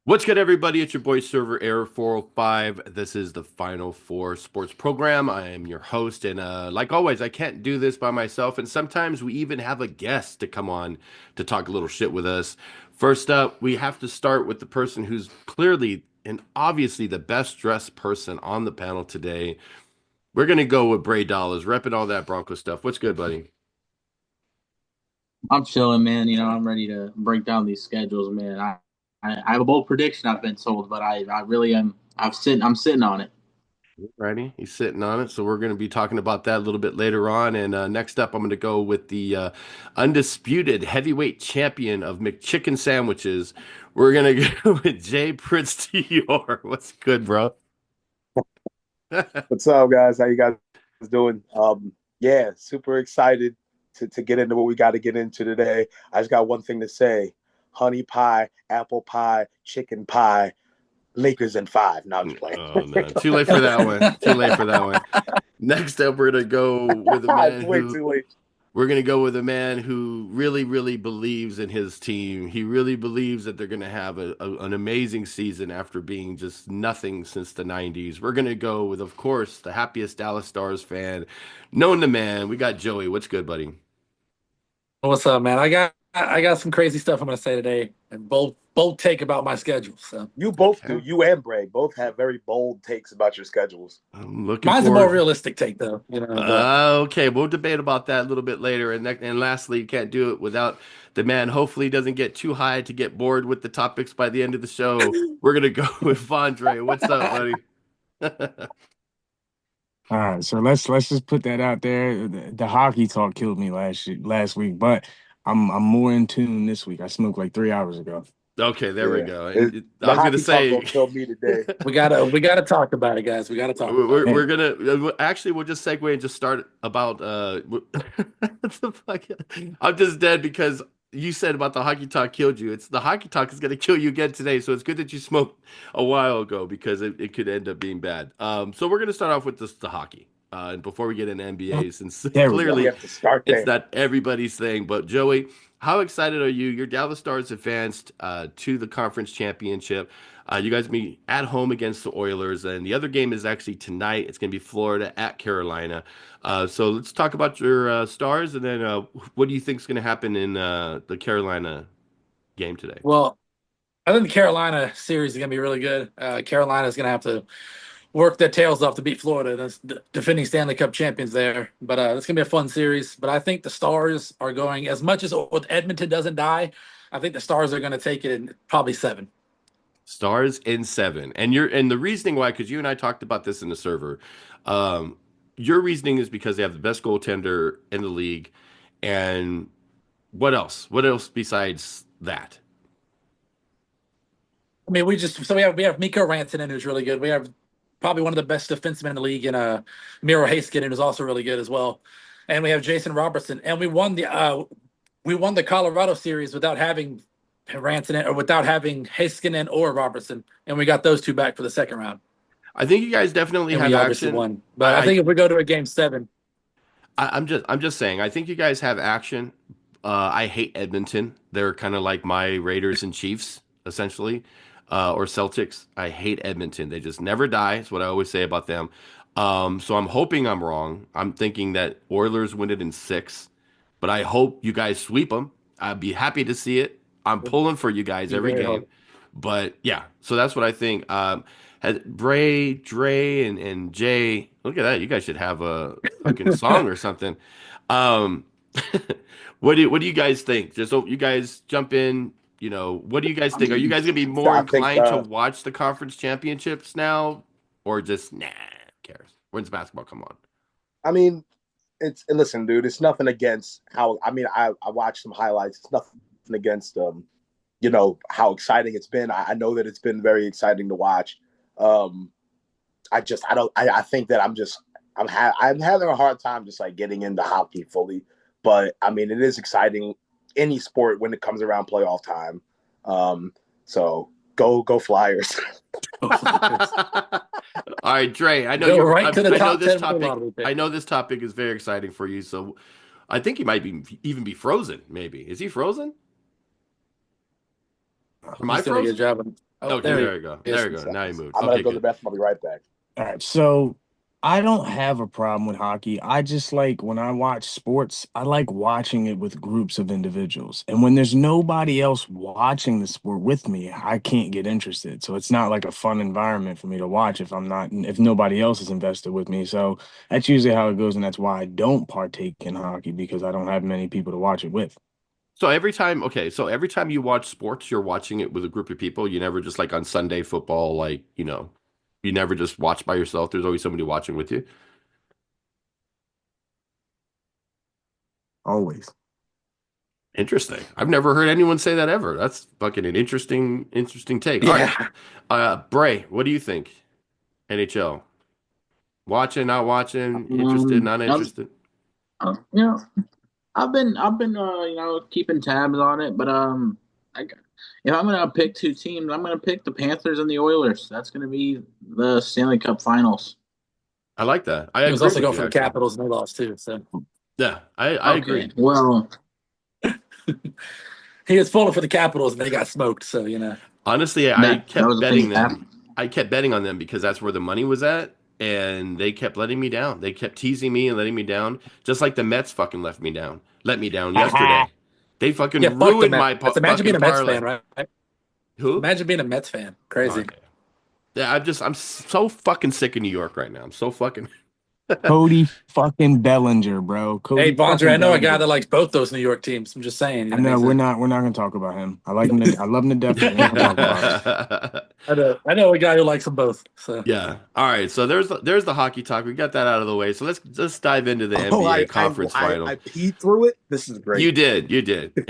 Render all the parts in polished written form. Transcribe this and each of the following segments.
What's good, everybody? It's your boy Server Error 405. This is the Final Four Sports Program. I am your host, and like always, I can't do this by myself. And sometimes we even have a guest to come on to talk a little shit with us. First up, we have to start with the person who's clearly and obviously the best dressed person on the panel today. We're gonna go with Bray Dollars, repping all that Bronco stuff. What's good, buddy? I'm chilling, man. I'm ready to break down these schedules, man. I have a bold prediction I've been told, but I really am. I'm sitting on it. Righty, he's sitting on it. So we're going to be talking about that a little bit later on. And next up, I'm going to go with the undisputed heavyweight champion of McChicken sandwiches. We're going to go with Jay Prince Dior. What's good, bro? What's up, guys? How you guys doing? Yeah, super excited to get into what we got to get into today. I just got one thing to say: honey pie, apple pie, chicken pie, Lakers in five. No, I'm just playing. Oh no, too late for that one. Too late for that one. Next up, we're gonna go with a man It's way who too late. we're going to go with a man who really, really believes in his team. He really believes that they're going to have an amazing season after being just nothing since the 90s. We're going to go with, of course, the happiest Dallas Stars fan, known the man. We got Joey. What's good, buddy? What's up, man? I got some crazy stuff I'm gonna say today, and both take about my schedule. So You both do. Okay. You and Bray both have very bold takes about your schedules. I'm looking mine's a more forward. realistic take, though. But Okay, we'll debate about that a little bit later. And lastly, you can't do it without the man. Hopefully, he doesn't get too high to get bored with the topics by the end of the show. We're gonna go with Vondre. What's up, buddy? All right, so let's just put that out there. The hockey talk killed me last week, but I'm more in tune this week. I smoked like 3 hours ago. Okay, there we Yeah, go. I the was gonna hockey talk say gonna kill me today. we gotta talk about it, guys. We gotta talk about it. we're And gonna actually we'll just segue and just start about what the fuck? I'm just dead because you said about the hockey talk killed you. It's the hockey talk is gonna kill you again today. So it's good that you smoked a while ago because it could end up being bad. So we're gonna start off with just the hockey. And before we get into NBA, since there we We go. clearly have to start it's there. not everybody's thing, but Joey, how excited are you? Your Dallas Stars advanced to the conference championship. You guys be at home against the Oilers, and the other game is actually tonight. It's going to be Florida at Carolina. So let's talk about your Stars, and then what do you think is going to happen in the Carolina game today? Well, I think the Carolina series is gonna be really good. Carolina's gonna have to work their tails off to beat Florida, that's the defending Stanley Cup champions there. But it's gonna be a fun series. But I think the Stars are going as much as with Edmonton doesn't die. I think the Stars are gonna take it in probably seven. Stars in seven, and the reasoning why, because you and I talked about this in the server. Um, your reasoning is because they have the best goaltender in the league, and what else? What else besides that? I mean, we have Miko Rantanen who's really good. We have probably one of the best defensemen in the league in Miro Heiskanen who's also really good as well. And we have Jason Robertson. And we won the Colorado series without having Rantanen or without having Heiskanen or Robertson. And we got those two back for the second round. I think you guys definitely And have we obviously action. won. But I I, think if we go to a game seven, I'm just saying. I think you guys have action. I hate Edmonton. They're kind of like my Raiders and Chiefs, essentially, or Celtics. I hate Edmonton. They just never die. Is what I always say about them. So I'm hoping I'm wrong. I'm thinking that Oilers win it in six, but I hope you guys sweep them. I'd be happy to see it. I'm it'd pulling for you guys be every very hard. game. But yeah, so that's what I think. Had Bray, Dre, and Jay. Look at that. You guys should have a fucking song or something. Um, what do you guys think? Just so you guys jump in. What do you guys I think? Are you mean, guys gonna be more I think inclined to watch the conference championships now, or just nah, who cares? When's basketball come on? I mean, it's and listen, dude. It's nothing against how. I mean, I watched some highlights. It's nothing against how exciting it's been. I know that it's been very exciting to watch. Um, I don't. I think that I'm having a hard time just like getting into hockey fully. But I mean, it is exciting any sport when it comes around playoff time. So go Flyers. All right, Dre. I know Go you're. right to the I know top this 10 for the topic. lottery I pick. know this topic is very exciting for you. So, I think he might be even be frozen. Maybe is he frozen? Am I He's doing a good frozen? job. Oh, Okay, there you go. he is. There you go. Now you moved. I'm gonna Okay, go to the good. bathroom. I'll be right back. All right, so I don't have a problem with hockey. I just like when I watch sports, I like watching it with groups of individuals. And when there's nobody else watching the sport with me, I can't get interested. So it's not like a fun environment for me to watch if nobody else is invested with me. So that's usually how it goes, and that's why I don't partake in hockey because I don't have many people to watch it with. So every time you watch sports, you're watching it with a group of people. You never just like on Sunday football, like, you never just watch by yourself. There's always somebody watching with you. Always. Interesting. I've never heard anyone say that ever. That's fucking an interesting take. All right. Bray, what do you think? NHL. Watching, not watching, interested, not interested. I've been keeping tabs on it, but if I'm gonna pick two teams, I'm gonna pick the Panthers and the Oilers. That's gonna be the Stanley Cup Finals. I like that. He was also going for the Capitals and they lost too. So yeah, I agree. Well, he was pulling for the Capitals and they got smoked. So honestly, I kept betting them. happen. I kept betting on them because that's where the money was at, and they kept letting me down. They kept teasing me and letting me down, just like the Mets fucking let me down yesterday. They fucking ruined my imagine being a Mets parlay. fan, right? Who? Imagine being a Mets fan. Crazy. Okay. Yeah, I'm so fucking sick of New York right now. I'm so fucking. Cody fucking Bellinger, bro. Hey, Bondra, I know a guy that likes both those New York teams. I'm just saying. I know we're not gonna talk about him. I like him. I love him to death. But we're not gonna talk about him. I know a guy who likes them both. So yeah. All right. So there's the hockey talk. We got that out of the way. So let's dive into the NBA conference final. I peed through it. This is great. You did.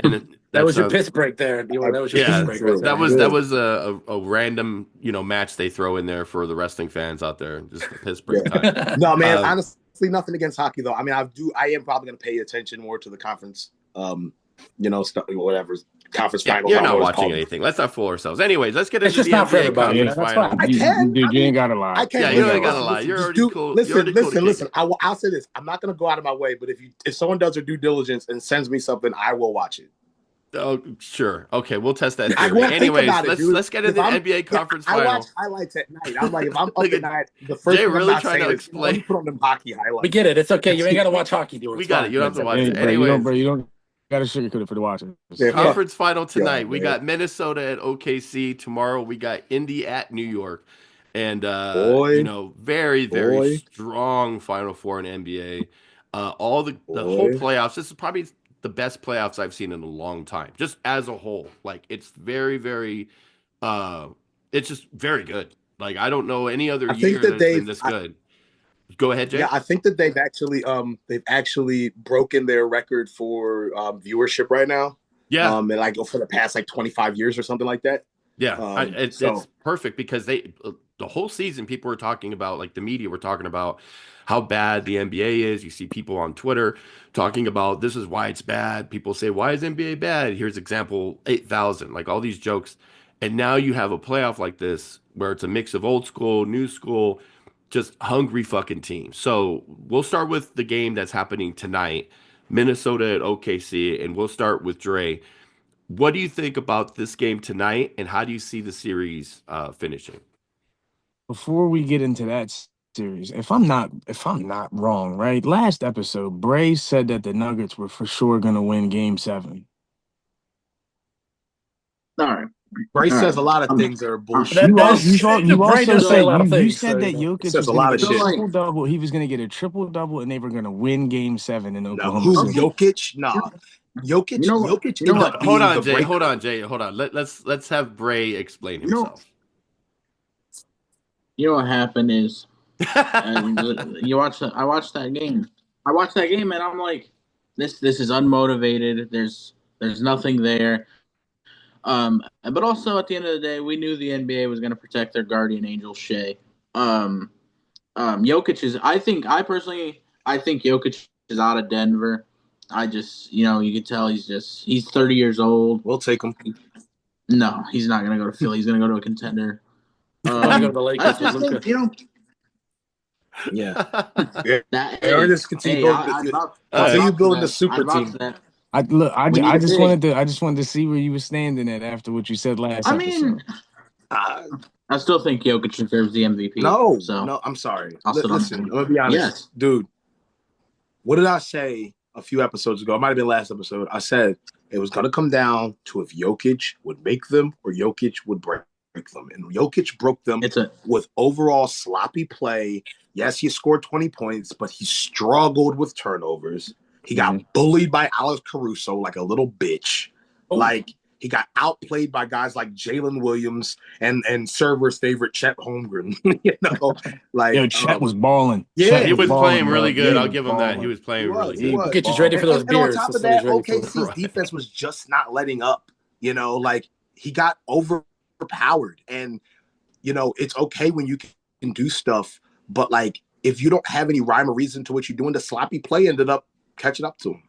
And that was your piss break there. That was your piss break. Right that was a random match they throw in there for the wrestling fans out there. Just the piss break time. No, man. Honestly, nothing against hockey though. I mean, I am probably going to pay attention more to the conference. Stuff, whatever conference finals. You're not watching anything. Let's not fool ourselves. Anyways, let's get into the NBA conference final. I can. Dude, you ain't gotta lie. I can. Yeah, you ain't gotta lie. You're already cool. Listen. I'll say this. I'm not going to go out of my way, but if someone does their due diligence and sends me something, I will watch it. Oh, sure. Okay, we'll test that theory. Anyways, let's get into the NBA conference final. I watch highlights at night. I'm like, if I'm up at night, the first Jay thing really I'm not trying to explain. put on them hockey highlights. We get it. It's okay. You ain't got to watch hockey, dude. We got it. You don't have to watch it. Anyways, you don't got to sugarcoat it for the watchers. Conference final tonight. We got Minnesota at OKC. Tomorrow we got Indy at New York. And very, very strong Final Four in NBA. All the whole playoffs. This is probably the best playoffs I've seen in a long time, just as a whole. Like, it's very, very, it's just very good. Like, I don't know any other year that's been this good. Go ahead, Jay. Yeah, I think that they've actually broken their record for viewership right now. Yeah, and like for the past 25 years or something like that. Yeah, it's perfect because the whole season people were talking about, like the media were talking about how bad the NBA is. You see people on Twitter talking about this is why it's bad. People say, why is NBA bad? Here's example 8,000, like all these jokes. And now you have a playoff like this where it's a mix of old school, new school, just hungry fucking teams. So we'll start with the game that's happening tonight, Minnesota at OKC, and we'll start with Dre. What do you think about this game tonight, and how do you see the series finishing? Before we get into that series, if I'm not wrong, right? Last episode, Bray said that the Nuggets were for sure going to win Game 7. All right. Bray says a lot of things that are bullshit. You also said that Jokic was going to get a triple-double. He was going to get a triple-double, and they were going to win Game 7 in Oklahoma City. Jokic? Nah. Jokic. Hold on, Jay. Let's have Bray explain himself. You know what happened is, I watched that game. I watched that game, and I'm like, this is unmotivated. There's nothing there. But also at the end of the day, we knew the NBA was going to protect their guardian angel, Shea. Jokic is. I think Jokic is out of Denver. I just, you can tell he's 30 years old. We'll take him. No, he's not going to go to Philly. He's going to go to a contender. Go to the Lakers with Luka. Yeah. Continue building the super team. I just wanted to see where you were standing at after what you said last episode. I still think Jokic deserves the MVP. No, so no, I'm sorry. I'll sit on Listen, that. I'm gonna be honest, Yes. dude. What did I say a few episodes ago? It might have been last episode. I said it was gonna come down to if Jokic would make them or Jokic would break them, and Jokic broke them with overall sloppy play. Yes, he scored 20 points, but he struggled with turnovers. He got bullied by Alex Caruso like a little bitch. Oh. Like he got outplayed by guys like Jalen Williams and Server's favorite Chet Holmgren. Chet was balling. Yeah, he was playing really good. I'll give him that. He was playing really good. Get you ready for those beers. And on top of that, OKC's defense was just not letting up. He got overpowered, and it's okay when you can do stuff, but if you don't have any rhyme or reason to what you're doing, the sloppy play ended up catching up to him.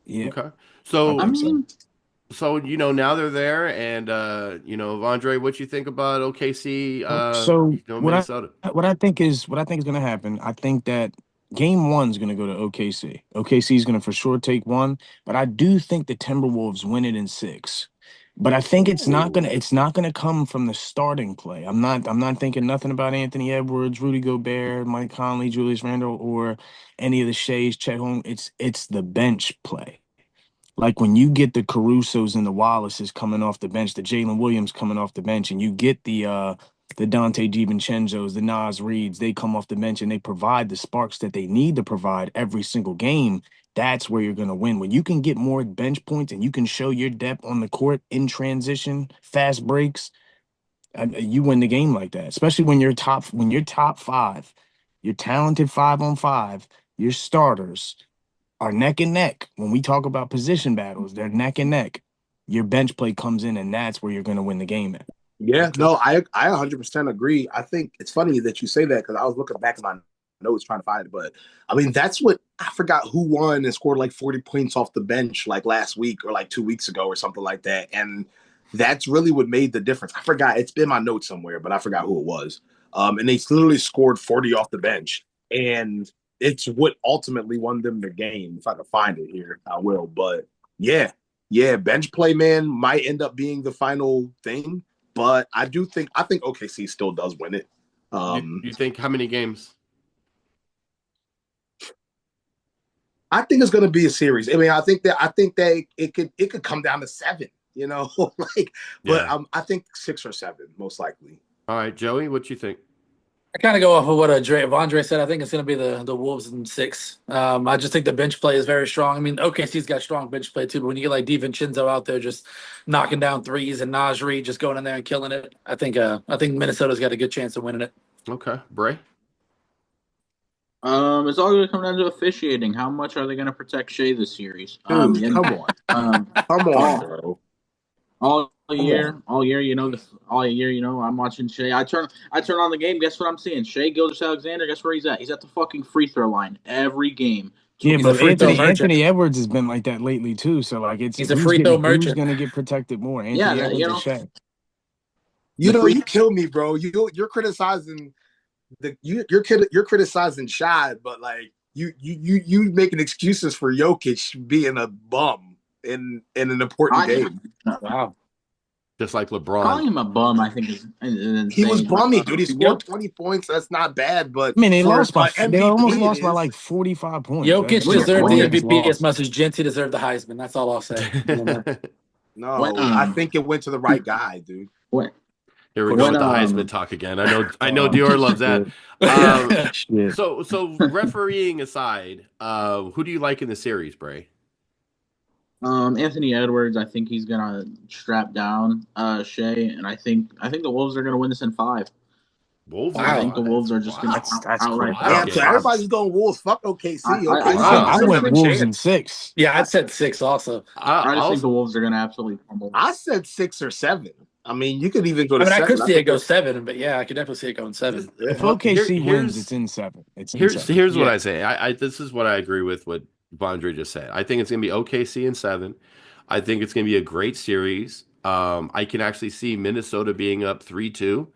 Yeah. Okay. So now they're there, and Andre, what you think about OKC? Minnesota. What I think is going to happen. I think that Game 1 is going to go to OKC. OKC is going to for sure take 1, but I do think the Timberwolves win it in 6. But I think it's not gonna come from the starting play. I'm not thinking nothing about Anthony Edwards, Rudy Gobert, Mike Conley, Julius Randle, or any of the Shays, Chet Holmgren. It's the bench play. Like when you get the Carusos and the Wallaces coming off the bench, the Jalen Williams coming off the bench, and you get the Dante DiVincenzo's, the Nas Reeds, they come off the bench and they provide the sparks that they need to provide every single game. That's where you're going to win. When you can get more bench points and you can show your depth on the court in transition, fast breaks, you win the game like that. Especially when you're top 5, you're talented 5-on-5, your starters are neck and neck. When we talk about position battles, they're neck and neck. Your bench play comes in, and that's where you're going to win the game at. Yeah, no, I 100% agree. I think it's funny that you say that because I was looking back at my notes trying to find it, but I mean that's what I forgot who won and scored like 40 points off the bench like last week or like 2 weeks ago or something like that, and that's really what made the difference. I forgot, it's been my notes somewhere, but I forgot who it was. And they literally scored 40 off the bench, and it's what ultimately won them the game. If I can find it here, I will. But yeah, bench play, man, might end up being the final thing, but I think OKC still does win it. You think how many games? I think it's going to be a series. I mean, I think that it could come down to 7, but I think 6 or 7 most likely. All right, Joey, what you think? I kind of go off of what Andre said. I think it's going to be the Wolves in 6. I just think the bench play is very strong. I mean, OKC's got strong bench play too, but when you get like DiVincenzo out there just knocking down threes and Naz Reid just going in there and killing it, I think Minnesota's got a good chance of winning it. Okay, Bray. It's all going to come down to officiating. How much are they going to protect Shea this series? Come on. Come on, bro. All year, I'm watching Shea. I turn on the game. Guess what I'm seeing? Shea Gilgeous-Alexander. Guess where he's at? He's at the fucking free throw line every game. Yeah, but Anthony Edwards has been like that lately too. So he's a free throw merchant. Who's going to get protected more? Anthony Edwards or Shea? You kill me, bro. You're criticizing. You're criticizing Shai, but you making excuses for Jokic being a bum in an important game. Wow. Just like LeBron. Calling him a bum, I think, is insane. He was bummy, dude. He scored 20 points. That's not bad, but I mean, they almost lost by like 45 points. Jokic deserved the MVP as much as Gentry deserved the Heisman. That's all I'll say. No, I think it went to the right guy, dude. What? Here we go with the Heisman talk again. I know Dior loves that. So refereeing aside, who do you like in the series, Bray? Anthony Edwards. I think he's gonna strap down Shea, and I think the Wolves are gonna win this in 5. Wolves. I think the Wolves are just gonna outright. Yeah, so everybody's going Wolves. Fuck OKC. I went Wolves in 6. Yeah, I said 6 also. I just think the Wolves are gonna absolutely pumble. I said 6 or 7. I mean, you could even go to 7. I could see it go 7, but yeah, I could definitely see it going 7. If OKC wins, it's in 7. Here's what I say. This is what I agree with what Vondre just said. I think it's going to be OKC in 7. I think it's going to be a great series. I can actually see Minnesota being up 3-2,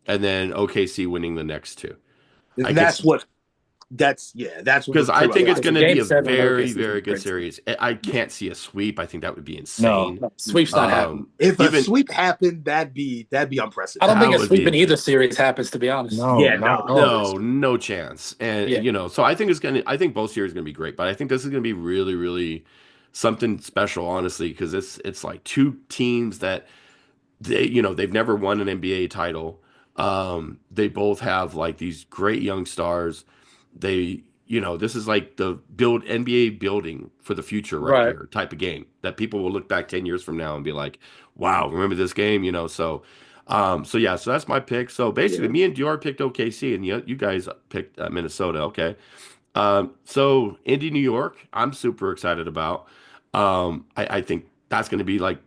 and then OKC winning the next 2. That's what That's what Because was I true. think it's going to Game be a 7 in very, OKC is gonna very be good crazy. series. I can't see a sweep. I think that would be No. insane. No, sweep's not happening. If a Even sweep happened, that'd be I unprecedented. don't think that a would be sweep in either insane. series happens, to be honest. No, Yeah, not at No, all. no chance. And Yeah. you know, so I think it's gonna. I think both series are gonna be great, but I think this is gonna be really, really something special, honestly, because it's like two teams that they've never won an NBA title. They both have like these great young stars. This is like the build NBA building for the future right Right. here type of game that people will look back 10 years from now and be like, wow, remember this game? So that's my pick. So basically, Yeah. me and Dior picked OKC, and you guys picked Minnesota. Okay. So Indy, New York, I'm super excited about. I think that's going to be like,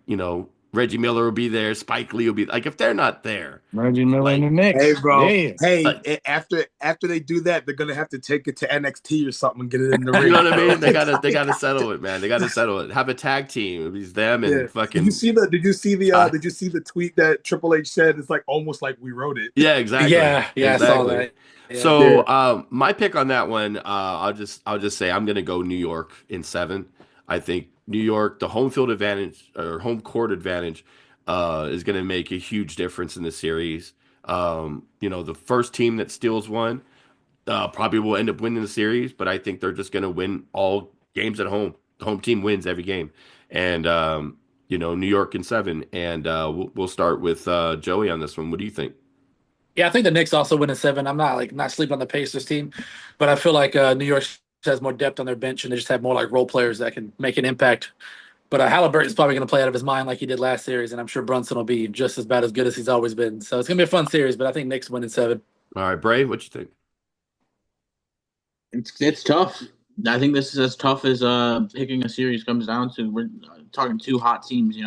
Reggie Miller will be there, Spike Lee will be like, if they're not there, Reggie Miller and like, the Knicks. Hey, bro. Yeah. Hey, after they do that, they're gonna have to take it to NXT or something and get it in the ring. you know what I mean? They gotta settle it, man. They gotta settle it. Have a tag team. It was them and Yeah. fucking. Did you see the tweet that Triple H said? It's like almost like we wrote it. Yeah, exactly. Yeah, I saw Exactly. that. Yeah. So my pick on that one, I'll just say I'm gonna go New York in 7. I think New York, the home field advantage or home court advantage, is gonna make a huge difference in the series. The first team that steals one, probably will end up winning the series, but I think they're just gonna win all games at home. The home team wins every game, and New York in 7. And we'll start with Joey on this one. What do you think? Yeah, I think the Knicks also win in 7. I'm not sleeping on the Pacers team, but I feel like New York has more depth on their bench and they just have more like role players that can make an impact. But Halliburton's probably going to play out of his mind like he did last series, and I'm sure Brunson will be just as bad as good as he's always been. So it's going to be a fun series, but I think Knicks win in 7. All right, Bray, what you think? It's tough. I think this is as tough as picking a series comes down to. We're talking two hot teams.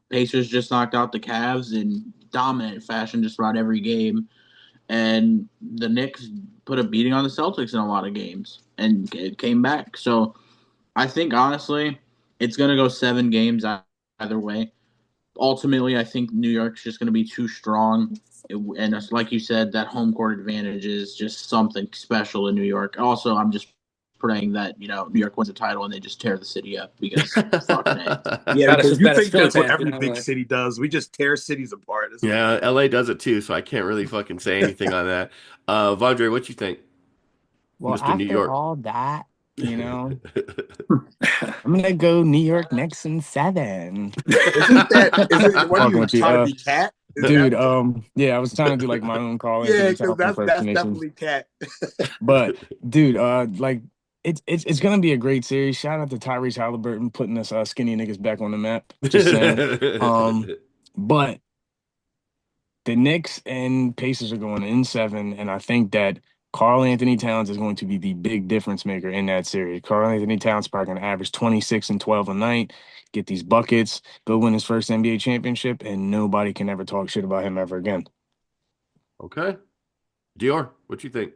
Pacers just knocked out the Cavs in dominant fashion just about every game, and the Knicks put a beating on the Celtics in a lot of games, and it came back. So I think honestly, it's going to go 7 games either way. Ultimately, I think New York's just going to be too strong. And it's like you said, that home court advantage is just something special in New York. Also, I'm just praying that, New York wins the title and they just tear the city up because fucking A. Yeah, That is because just you bad as think that's what Philly fans, every like- big city does. We just tear cities apart. That's what Yeah, we do. LA does it too, so I can't really fucking say anything on that. Vondre, what you think? Well, Mr. New after York. all that, I'm gonna go New York Knicks in 7. What are Fucking you with you, trying to be Cat? Dude, yeah, I was trying to do like my own call. Yeah, because that's definitely Cat. But dude, like it's gonna be a great series. Shout out to Tyrese Halliburton putting us skinny niggas back on the map. Just saying. But the Knicks and Pacers are going in 7, and I think that Karl Anthony Towns is going to be the big difference maker in that series. Karl Anthony Towns is probably going to average 26 and 12 a night, get these buckets, go win his first NBA championship, and nobody can ever talk shit about him ever again. Okay. Dior, what you think?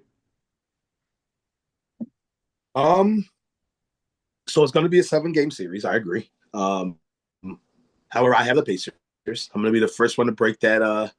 So it's going to be a 7-game series. I agree. However, I have the Pacers. I'm going to be the first one to break that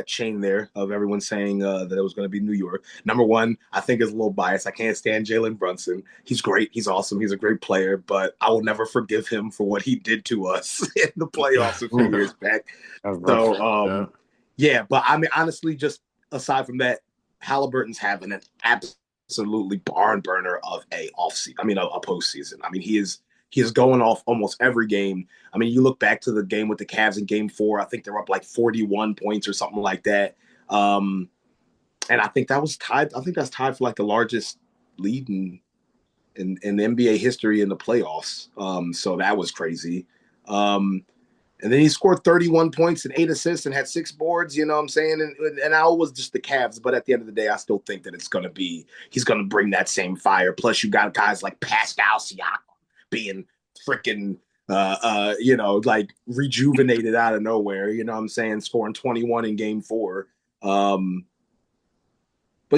chain there of everyone saying that it was going to be New York. Number one, I think is a little biased. I can't stand Jalen Brunson. He's great. He's awesome. He's a great player, but I will never forgive him for what he did to us in the playoffs a few years back. So, yeah, but I mean, honestly, just aside from that, Halliburton's having an absolutely barn burner of a postseason. I mean, he is going off almost every game. I mean, you look back to the game with the Cavs in Game 4. I think they were up like 41 points or something like that. And I think that was tied. I think that's tied for like the largest lead in NBA history in the playoffs. So that was crazy. And then he scored 31 points and 8 assists and had 6 boards, you know what I'm saying? And I was just the Cavs, but at the end of the day, I still think that he's going to bring that same fire. Plus, you got guys like Pascal Siakam being freaking, like rejuvenated out of nowhere, you know what I'm saying? Scoring 21 in Game 4. But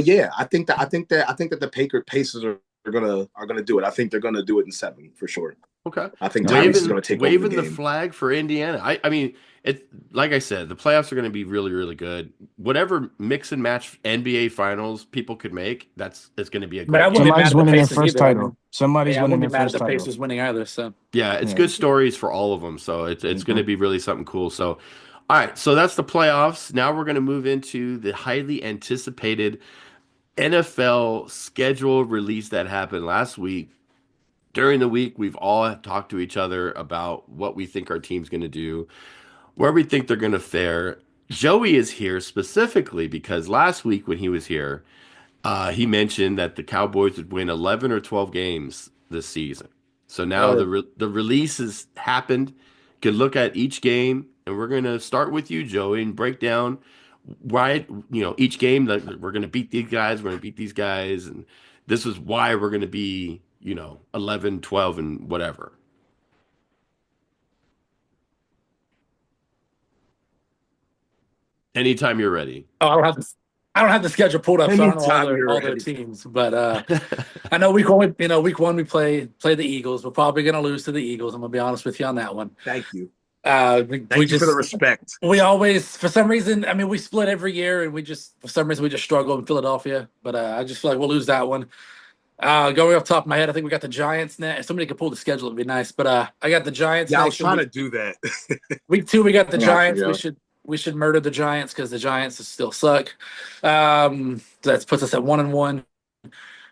yeah, I think that the Pacers are gonna do it. I think they're gonna do it in 7 for sure. Okay. I think Thomas is Waving going to take over waving the the game. flag for Indiana. I mean, it like I said, the playoffs are going to be really, really good. Whatever mix and match NBA finals people could make, it's going to be a I mean, I great wouldn't game. be mad Somebody's at the winning their Pacers first either. I title. mean, Somebody's I winning wouldn't their be mad at first the title. Pacers winning either. So Yeah, it's Yeah. good stories for all of them. So it's going to be really something cool. So, all right, so that's the playoffs. Now we're going to move into the highly anticipated NFL schedule release that happened last week. During the week, we've all talked to each other about what we think our team's going to do, where we think they're going to fare. Joey is here specifically because last week when he was here, he mentioned that the Cowboys would win 11 or 12 games this season. So now the release has happened. You can look at each game, and we're going to start with you, Joey, and break down why, each game that we're going to beat these guys, we're going to beat these guys, and this is why we're going to be, 11, 12, and whatever. Anytime you're ready. I don't have the schedule pulled up, so I don't know Anytime all you're their ready. teams. But I know week one we play the Eagles. We're probably going to lose to the Eagles. I'm going to be honest with you on that one. Thank you. We Thank you for the just respect. we always for some reason. I mean, we split every year, and we just struggle in Philadelphia. But I just feel like we'll lose that one. Going off the top of my head, I think we got the Giants next. If somebody could pull the schedule, it'd be nice. But I got the Giants. Yeah, I was next. trying to do that. Week 2, we got the I got Giants. you, Joe. We should murder the Giants because the Giants still suck. That puts us at 1-1.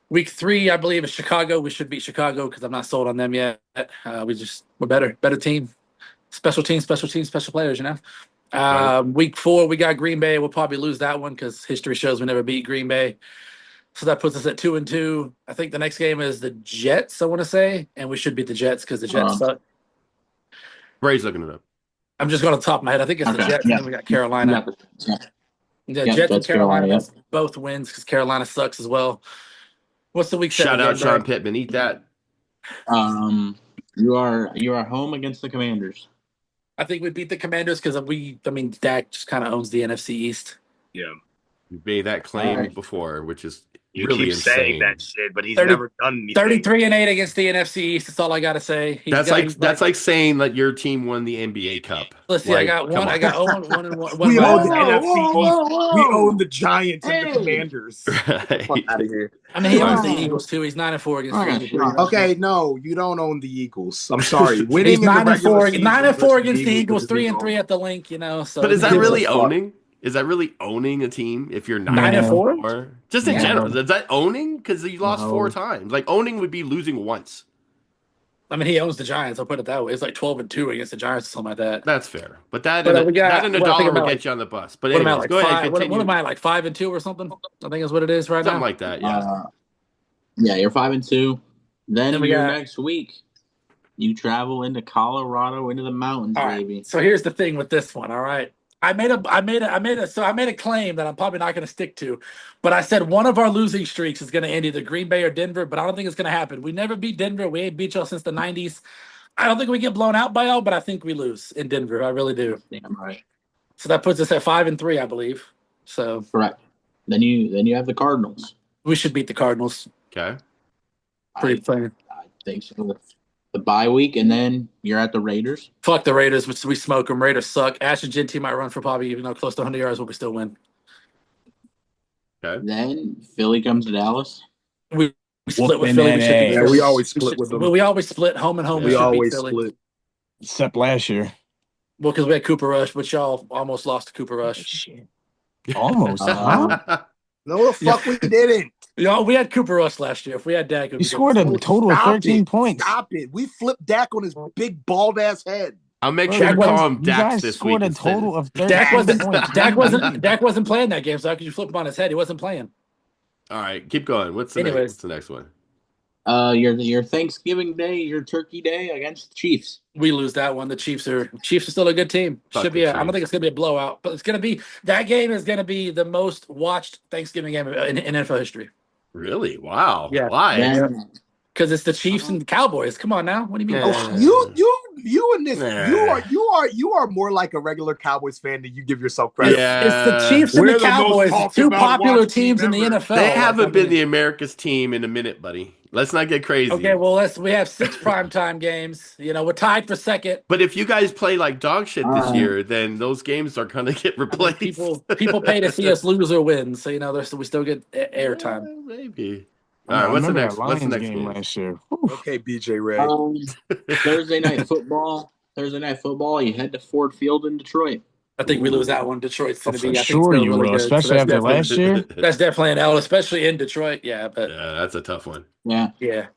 Week 3, I believe, is Chicago. We should beat Chicago because I'm not sold on them yet. We're better team, special players. Right. Week 4, we got Green Bay. We'll probably lose that one because history shows we never beat Green Bay. So that puts us at 2-2. I think the next game is the Jets, I want to say, and we should beat the Jets because the Jets suck. Ray's looking it up. I'm just going to the top of my head. I think it's the Okay, Jets, yeah. and then we got Carolina. Yeah. The Yeah, Jets and Jets, Carolina, Carolina, both wins because Carolina sucks as well. What's the week? Shout out Sean pick. Pittman. Eat that. You are home against the Commanders. I think we beat the Commanders because Dak just kind of owns the NFC East. Yeah. You made that claim Alright. before, which is You really keep insane. saying that shit, but he's 30 never done anything. 33-8 against the NFC East. That's all I got to say. That's like saying that your team won the NBA Cup. Let's see. Like, I got come one. on. I got 1-1. We Whoa, own the NFC East. We own the Giants and Hey. the Commanders. Right. Out of here. I mean, he owns the Wow. Eagles too. He's 9-4 against Alright, the sure. Eagles. Okay, no, you don't own the Eagles. I'm sorry. Winning He's in the regular 9-4. season 9-4 versus against the Eagles. is illegal. 3-3 at the link. So. But is that he- really fuck. owning? Is that really owning a team if you're 9-4? 9-4? Just in Yeah. general, is that owning? Because you lost No. 4 times. Like owning would be losing once. I mean, he owns the Giants. I'll put it that way. It's like 12-2 against the Giants or something like that. That's fair. But that But, and we got- that and a what I think dollar would about, get you on the bus. But What am I anyways, like? go ahead. Five, what Continue. am I like 5-2 or something? I think is what it is right Something now. like that. Yeah. Yeah, you're 5-2. Then Then we your got- next week, you travel into Colorado, into the mountains, All right. baby. So here's the thing with this one. All right. I made a claim that I'm probably not going to stick to, but I said one of our losing streaks is going to end either Green Bay or Denver, but I don't think it's going to happen. We never beat Denver. We ain't beat y'all since the 90s. I don't think we get blown out by y'all, but I think we lose in Denver. I really do. Damn right. So that puts us at 5-3, I believe. So Correct. Then you have the Cardinals. we should beat the Cardinals. Okay. Pretty plain. I think so. The bye week, and then you're at the Raiders. Fuck the Raiders, which we smoke them. Raiders suck. Ashton Genty might run for probably close to 100 yards, but we still win. Okay. Then Philly comes to Dallas. We split with Whooping Philly. that We should beat ass. Yeah, Philly. we always split with them. We always split home and home. Yeah. We should beat always Philly. split. Except last year. Well, because we had Cooper Rush, but y'all almost lost to Cooper Rush. Shit. Almost. Uh, huh? No, the fuck we didn't. Y'all, we had Cooper Rush last year. If we had Dak, it would He be scored a different. total of Stop 13 it. points. Stop it. We flipped Dak on his big bald ass head. I'll make Bro, sure to you guys- call him you Dax guys this scored week. a instead. total of 13 Dak wasn't points. Dak wasn't playing that game, so how could you flip him on his head? He wasn't playing. All right, keep going. What's the Anyways. what's the next one? Your Thanksgiving Day, your Turkey Day against the Chiefs. We lose that one. The Chiefs are still a good team. Fuck Should the be. I don't Chiefs. think it's gonna be a blowout, but it's gonna be that game is gonna be the most watched Thanksgiving game in NFL history Really? Wow. Yeah. Why? Then because it's the Chiefs and the Cowboys. Come on now, what do you mean? Yeah. Oh, you and this Nah. you are more like a regular Cowboys fan than you give yourself credit. It's the Chiefs and We're the the most Cowboys, talked two about popular watch teams team in the ever. NFL. They Like, haven't I been mean- the America's team in a minute, buddy. Let's not get crazy. Okay, well, we have 6 primetime games. You know, we're tied for second. But if you guys play like dog shit this Alright. year, then those games are gonna get I mean, replaced. people pay to see us lose or win, so you know, we still get airtime. Maybe. I All right, what's the remember next? that What's the Lions next game game? last year? Okay, BJ Ray. Thursday night football. You head to Ford Field in Detroit. I think we lose that one. Detroit's going to For be. I think sure still you really will, good. especially that's after definitely- last year. That's definitely an L, especially in Detroit. Yeah, but Yeah, that's a tough one. Yeah. yeah.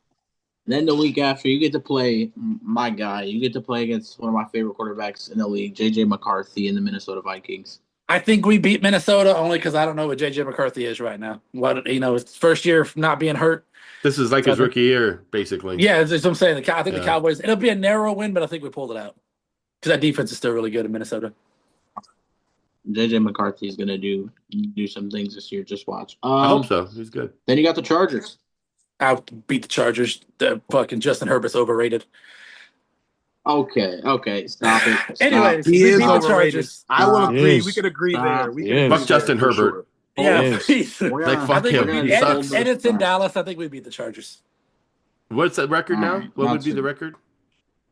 Then the week after, you get to play my guy. You get to play against one of my favorite quarterbacks in the league, JJ McCarthy and the Minnesota Vikings. I think we beat Minnesota only because I don't know what JJ McCarthy is right now. What his first year of not being hurt. This is like his rookie year, basically. Yeah, that's what I'm saying. I think Yeah. the Cowboys. It'll be a narrow win, but I think we pulled it out because that defense is still really good in Minnesota. JJ McCarthy is going to do some things this year. Just watch. I hope so. He's good. Then you got the Chargers. Out beat the Chargers. The fucking Justin Herbert's overrated. Okay, stop it. Stop. Anyways, He we is beat the overrated. Chargers. I will He agree. is. We can agree there. We He can is. agree Fuck Justin there, for Herbert. sure. Yeah, Yes. please. We're Like, gonna- fuck I think him. we we're beat He gonna sucks. hold and it's in this- Dallas. I think we beat the Chargers. What's that record now? Alright, What would be that's the it. record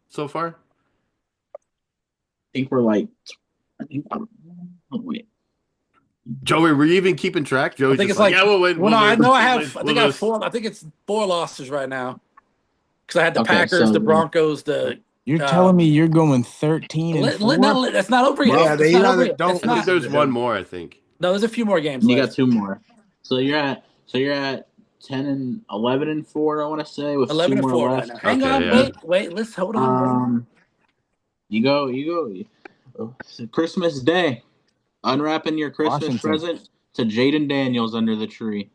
so far? I think we're like. Oh, wait. Joey, were you even keeping track? Joey's I think just it's like yeah, we'll win. Well, no, I win, know I we'll have. win, I think we'll I have lose. 4. I think it's 4 losses right now because I had the Okay, Packers, so- the Broncos, the. You're telling me you're going 13 and 4? No, that's not over yet. Yeah, It's they not either over yet. don't- It's I think not- there's one more. I think. No, there's a few more games. You left. got 2 more. So you're at 11 and 4. I want to say with 11 2 and more 4 right left. now. Hang Okay, on, yeah. wait. Let's hold on. You go. It's Christmas Day. Unwrapping your Christmas Washington. present to Jaden Daniels under the tree.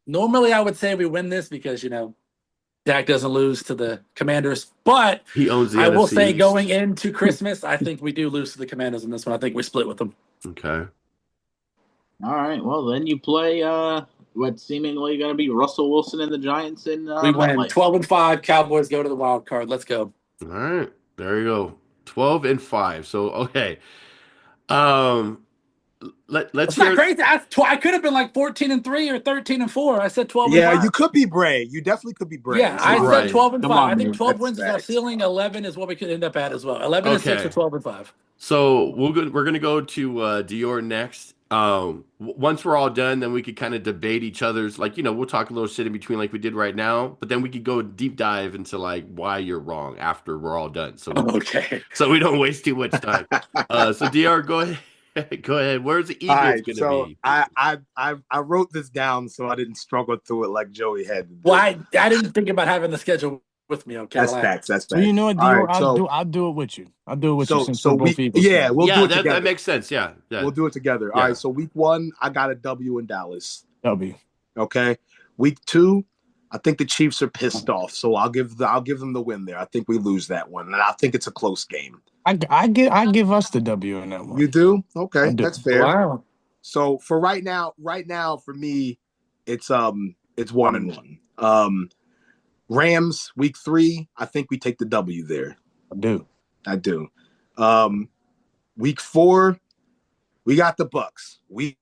Normally, I would say we win this because Dak doesn't lose to the Commanders, but He owns the I will NFC say East. going into Christmas, I think we do lose to the Commanders in this one. I think we split with them. Okay. All right. Well, then you play what seemingly going to be Russell Wilson and the Giants in We win MetLife. 12-5. Cowboys go to the wild card. Let's go. All right. There you go. 12-5. So okay. Let's It's not hear. crazy. I could have been like 14-3 or 13-4. I said 12-5. Yeah, you could be Bray. You definitely could be Bray. Yeah, I Right. said 12-5. Come on, I think man. 12 That's wins is our facts. ceiling. 11 is what we could end up at as well. 11-6 Okay. or 12-5. So we're gonna go to Dior next. Once we're all done, then we could kind of debate each other's we'll talk a little shit in between like we did right now, but then we could go deep dive into like why you're wrong after we're all done. So Okay. so we don't waste too much time. So Dior, go ahead. Go ahead. Where's the Eagles All right, gonna so be? I wrote this down so I didn't struggle through it like Joey had to do. Well, I didn't think about having the schedule with me. Okay. That's facts. That's So facts. you know what, All Dior? right, I'll do it with you. I'll do it with you since so we're both Eagles. yeah, we'll do yeah, it together. that makes sense. Yeah. We'll do it together. Yeah. All right, so week 1, I got a W in Dallas. W. Okay, week 2, I think the Chiefs are pissed off, so I'll give them the win there. I think we lose that one, and I think it's a close game. I give us the W in that one. You do? Okay, I do. that's fair. Wow. So for right now for me, it's 1-1. Rams week 3, I think we take the W there. I do. Week 4, we got the Bucks. We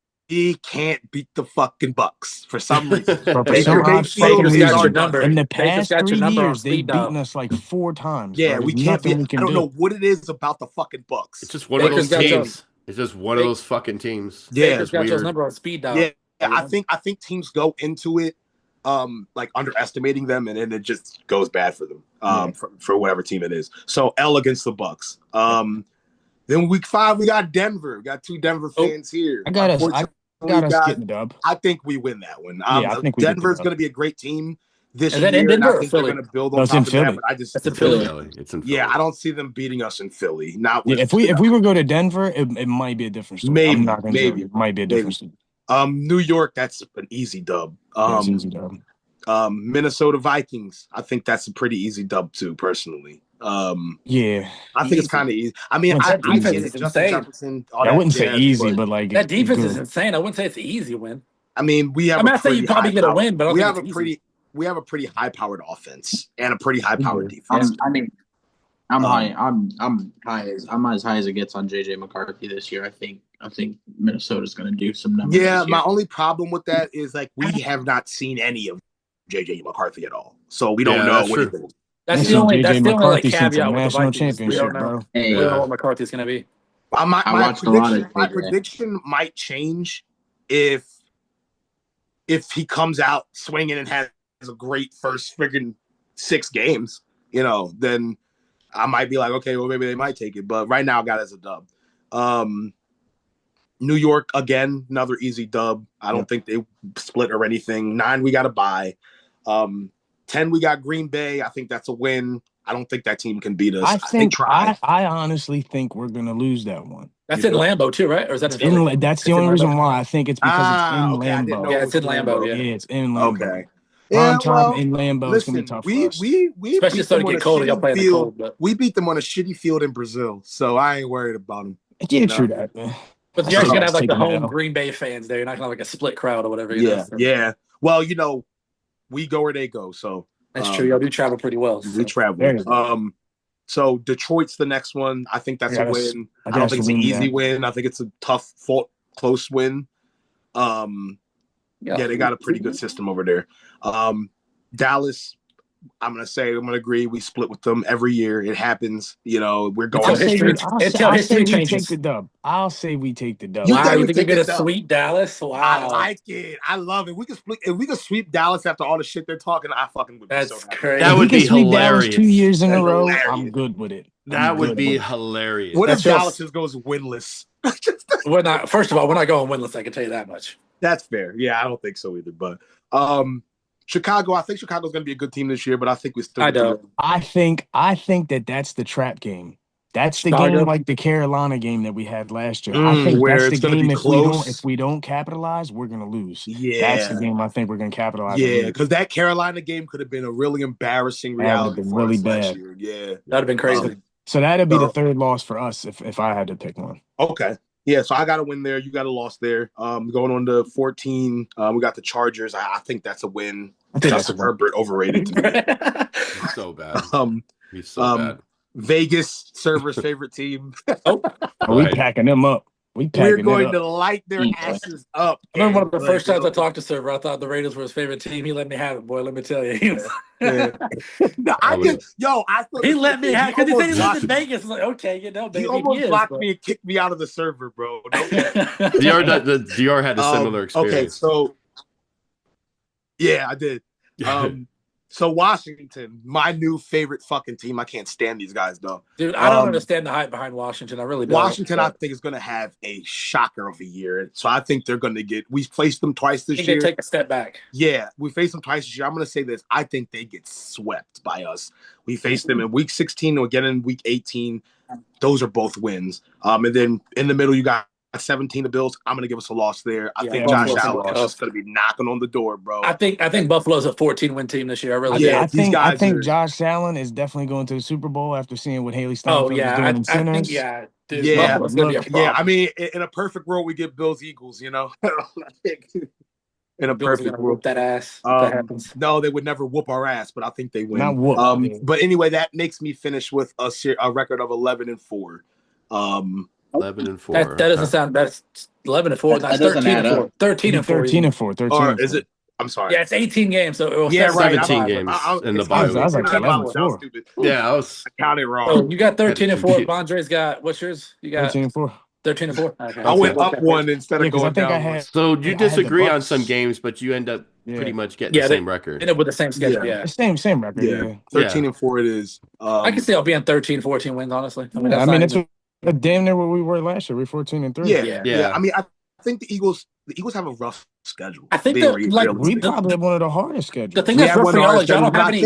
can't beat the fucking Bucks for some reason. For Baker some odd Mayfield fucking is got our your reason, number. in the Baker's past got your 3 number on years, they've speed dial. beaten us like 4 times. Yeah, bro. we There's can't be. nothing we I can don't do. know what it is about the fucking Bucks. It's just one of Baker's those got teams. It's just one of those fucking teams. Yeah, Baker's it's got your weird. number on speed dial. Yeah, I think teams go into it like underestimating them, and then it just goes bad for them for whatever team it is. So L against the Bucks. Then week 5 we got Denver. We got 2 Denver fans here. I got us Unfortunately, getting the dub. I think we win that one. I think we get the Denver's dub. going to be a great team this Is year. that in and Denver I or think they're Philly? going to build No, on it's top in of that. Philly. But I just That's in Philly. It's in Philly. Yeah, I don't see them beating us in Philly. Not Yeah, with if we were go to Denver, it might be a different story. Maybe, I'm not gonna maybe, tell you. It might be a different story. New York, that's an easy dub. It's easy dub. Minnesota Vikings, I think that's a pretty easy dub too, personally. Yeah, I think it's kind of easy. I mean, That I defense get is it. Justin insane. Jefferson. all I that wouldn't say jazz, easy, but like That defense good. is insane. I wouldn't say it's an easy win. I mean, we have. I'm a not saying you pretty probably get a high-powered- win, but I don't we think have it's a easy. pretty high-powered offense and a pretty high-powered Yeah. defense. I mean, I'm high. I'm as high as it gets on JJ McCarthy this year. I think Minnesota's going to do some numbers. Yeah, this year. my only problem with that is like we have not seen any of JJ McCarthy at all, so we don't Yeah, know that's what true. he thinks. That's Ain't the seen only JJ like McCarthy since a caveat with the national Vikings. We championship, don't know. bro. Hey, We don't know what McCarthy's going to be. I My watched a lot prediction, of my JJ. prediction might change if he comes out swinging and has a great first friggin' 6 games. Then I might be like, okay, well maybe they might take it, but right now I got it as a dub. New York again, another easy dub. I don't think they split or anything. 9 we got to buy. 10 we got Green Bay. I think that's a win. I don't think that team can beat us. I They think tried. I honestly think we're gonna lose that one. That's in Lambeau too, right? Or is that It's in Philly? that's the It's in only reason Lambeau. why I think it's because it's in Okay. I didn't know Lambeau. Yeah, it it's was in Lambeau. Yeah. Yeah, it's in Lambeau. Okay. Prime Yeah, time well, in Lambeau is gonna be listen, tough for we us. Especially beat starting them to on get a cold. Y'all shitty play in the field. cold, but We beat them on a shitty field in Brazil, so I ain't worried about them. Yeah, true that, man. but I you're see gonna guys have like the taking the home L. Green Bay fans there. You're not gonna have like a split crowd or whatever. Yeah. Well, we go where they go, so That's true. Y'all do travel pretty well. we So. travel. There you go. So Detroit's the next one. I think that's a win. I don't think it's an easy win. I think it's a tough, close win. Yeah, they got a pretty good system over there. Dallas, I'm gonna agree. We split with them every year. It happens. We're going. I'll say history changes. Take the dub. I'll say we take the dub. Wow, you we think we take get the a dub. sweet Dallas? Wow, I like it. I love it. If we could sweep Dallas after all the shit they're talking, I fucking would be that's so happy. crazy. That If would we be can sweep Dallas hilarious. 2 years in a That's row, hilarious. I'm good with it. That would be hilarious. What if That's just- Dallas just goes winless? We're not. First of all, we're not going winless. I can tell you that much. That's fair. Yeah, I don't think so either. But Chicago, I think Chicago's going to be a good team this year, but I think we still. I don't. I think that's the trap game. That's the Chicago? game like the Carolina game that we had last year. I think where that's it's the gonna game be if close. we don't capitalize, we're gonna lose. Yeah, That's the game I think we're gonna capitalize. Yeah, because that Carolina game could have been a really embarrassing reality been for really us last bad. year. Yeah, That'd have been crazy. So that'd be the third loss for us if I had to pick one. Okay. Yeah, so I got a win there. You got a loss there. Going on to 14, we got the Chargers. I think that's a win. Justin Herbert overrated to me. He's so bad. He's so bad. Vegas, Server's favorite team. We packing them up. We're going to light their asses up. I remember one of the first times I talked to Server, I thought the Raiders were his favorite team. He let me have it, boy. Let me tell you. No, he let me have it because he said he lived in Vegas. I was like, okay, baby. He almost blocked me and kicked me out of the server, bro. DR had a similar experience. Okay, so yeah, I did. So Washington, my new favorite fucking team. I can't stand these guys though. Dude, I don't understand the hype behind Washington. I really don't. Washington, I think, is going to have a shocker of a year. So I think they're going to get. We faced them twice this year. They take a step back. Yeah, we faced them twice this year. I'm going to say this. I think they get swept by us. We faced them in week 16 or again in week 18. Those are both wins. And then in the middle, you got 17 the Bills. I'm going to give us a loss there. I think Josh Allen is just going to be knocking on the door, bro. I think Buffalo's a 14-win team this year. I really do. I think Josh Allen is definitely going to the Super Bowl after seeing what Haley Steinfeld is doing in Sinners. Dude, Buffalo's going to be a problem. Yeah, I mean, in a perfect world, we get Bills Eagles, In a perfect world, whoop that ass. That happens. No, they would never whoop our ass, but I think they win. Not whoop. But anyway, that makes me finish with a record of 11-4. 11-4. That doesn't sound. That's 11-4. That's 13-4. 13-4. Or is it? I'm sorry. Yeah, it's 18 games. So yeah, right. 17 games in the bio. I was like 11-4. Yeah, I counted wrong. So you got 13-4. Bondre's got what's yours? You got 13-4. 13-4. Okay. I went up one instead of going down. So you disagree on some games, but you end up pretty much getting the same record. End up with the same schedule. Yeah. Same record. Yeah. 13-4 it is. I can see I'll be on 13-14 wins, honestly. I mean it's a damn near what we were last year. We're 14-3. Yeah. I mean, I think the Eagles have a rough schedule. I think we probably have one of the hardest schedules. The thing that's rough for y'all is y'all don't have any.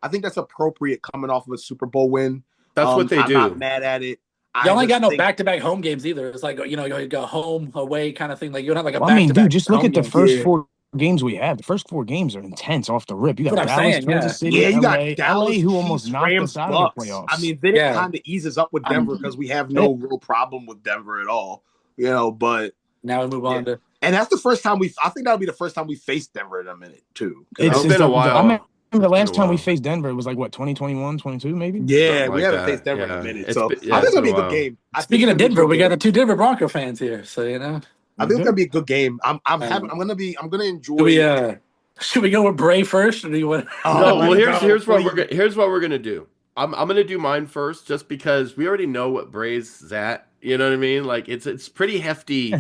I think that's appropriate coming off of a Super Bowl win. That's what they do. I'm not mad at it. Y'all ain't got no back-to-back home games either. It's like you go home away kind of thing. Like you don't have like a. I mean, dude, just look at the first 4 games we have. The first 4 games are intense off the rip. You got Dallas, Kansas City, you got LA, who almost knocked us out of the playoffs. I mean, then it kind of eases up with Denver because we have no real problem with Denver at all. But now we move on to. And that's the first time I think that'll be the first time we faced Denver in a minute too. It's been a while. I'm the It's been last a time we while. faced Denver, it was like what, 2021, 22 maybe? Yeah, Something we like haven't that. faced Denver in Yeah. a minute, It's so been, I yeah, think it's it'll been be a a good while. game. I think Speaking it's of gonna be a Denver, good we got game. the two Denver Bronco fans here, so you know. I think it's gonna be a good game. I'm gonna enjoy. Should we go with Bray first, or do you want? Oh, No, let well it here's go, what please. here's what we're gonna do. I'm gonna do mine first, just because we already know what Bray's at. You know what I mean? Like it's pretty hefty.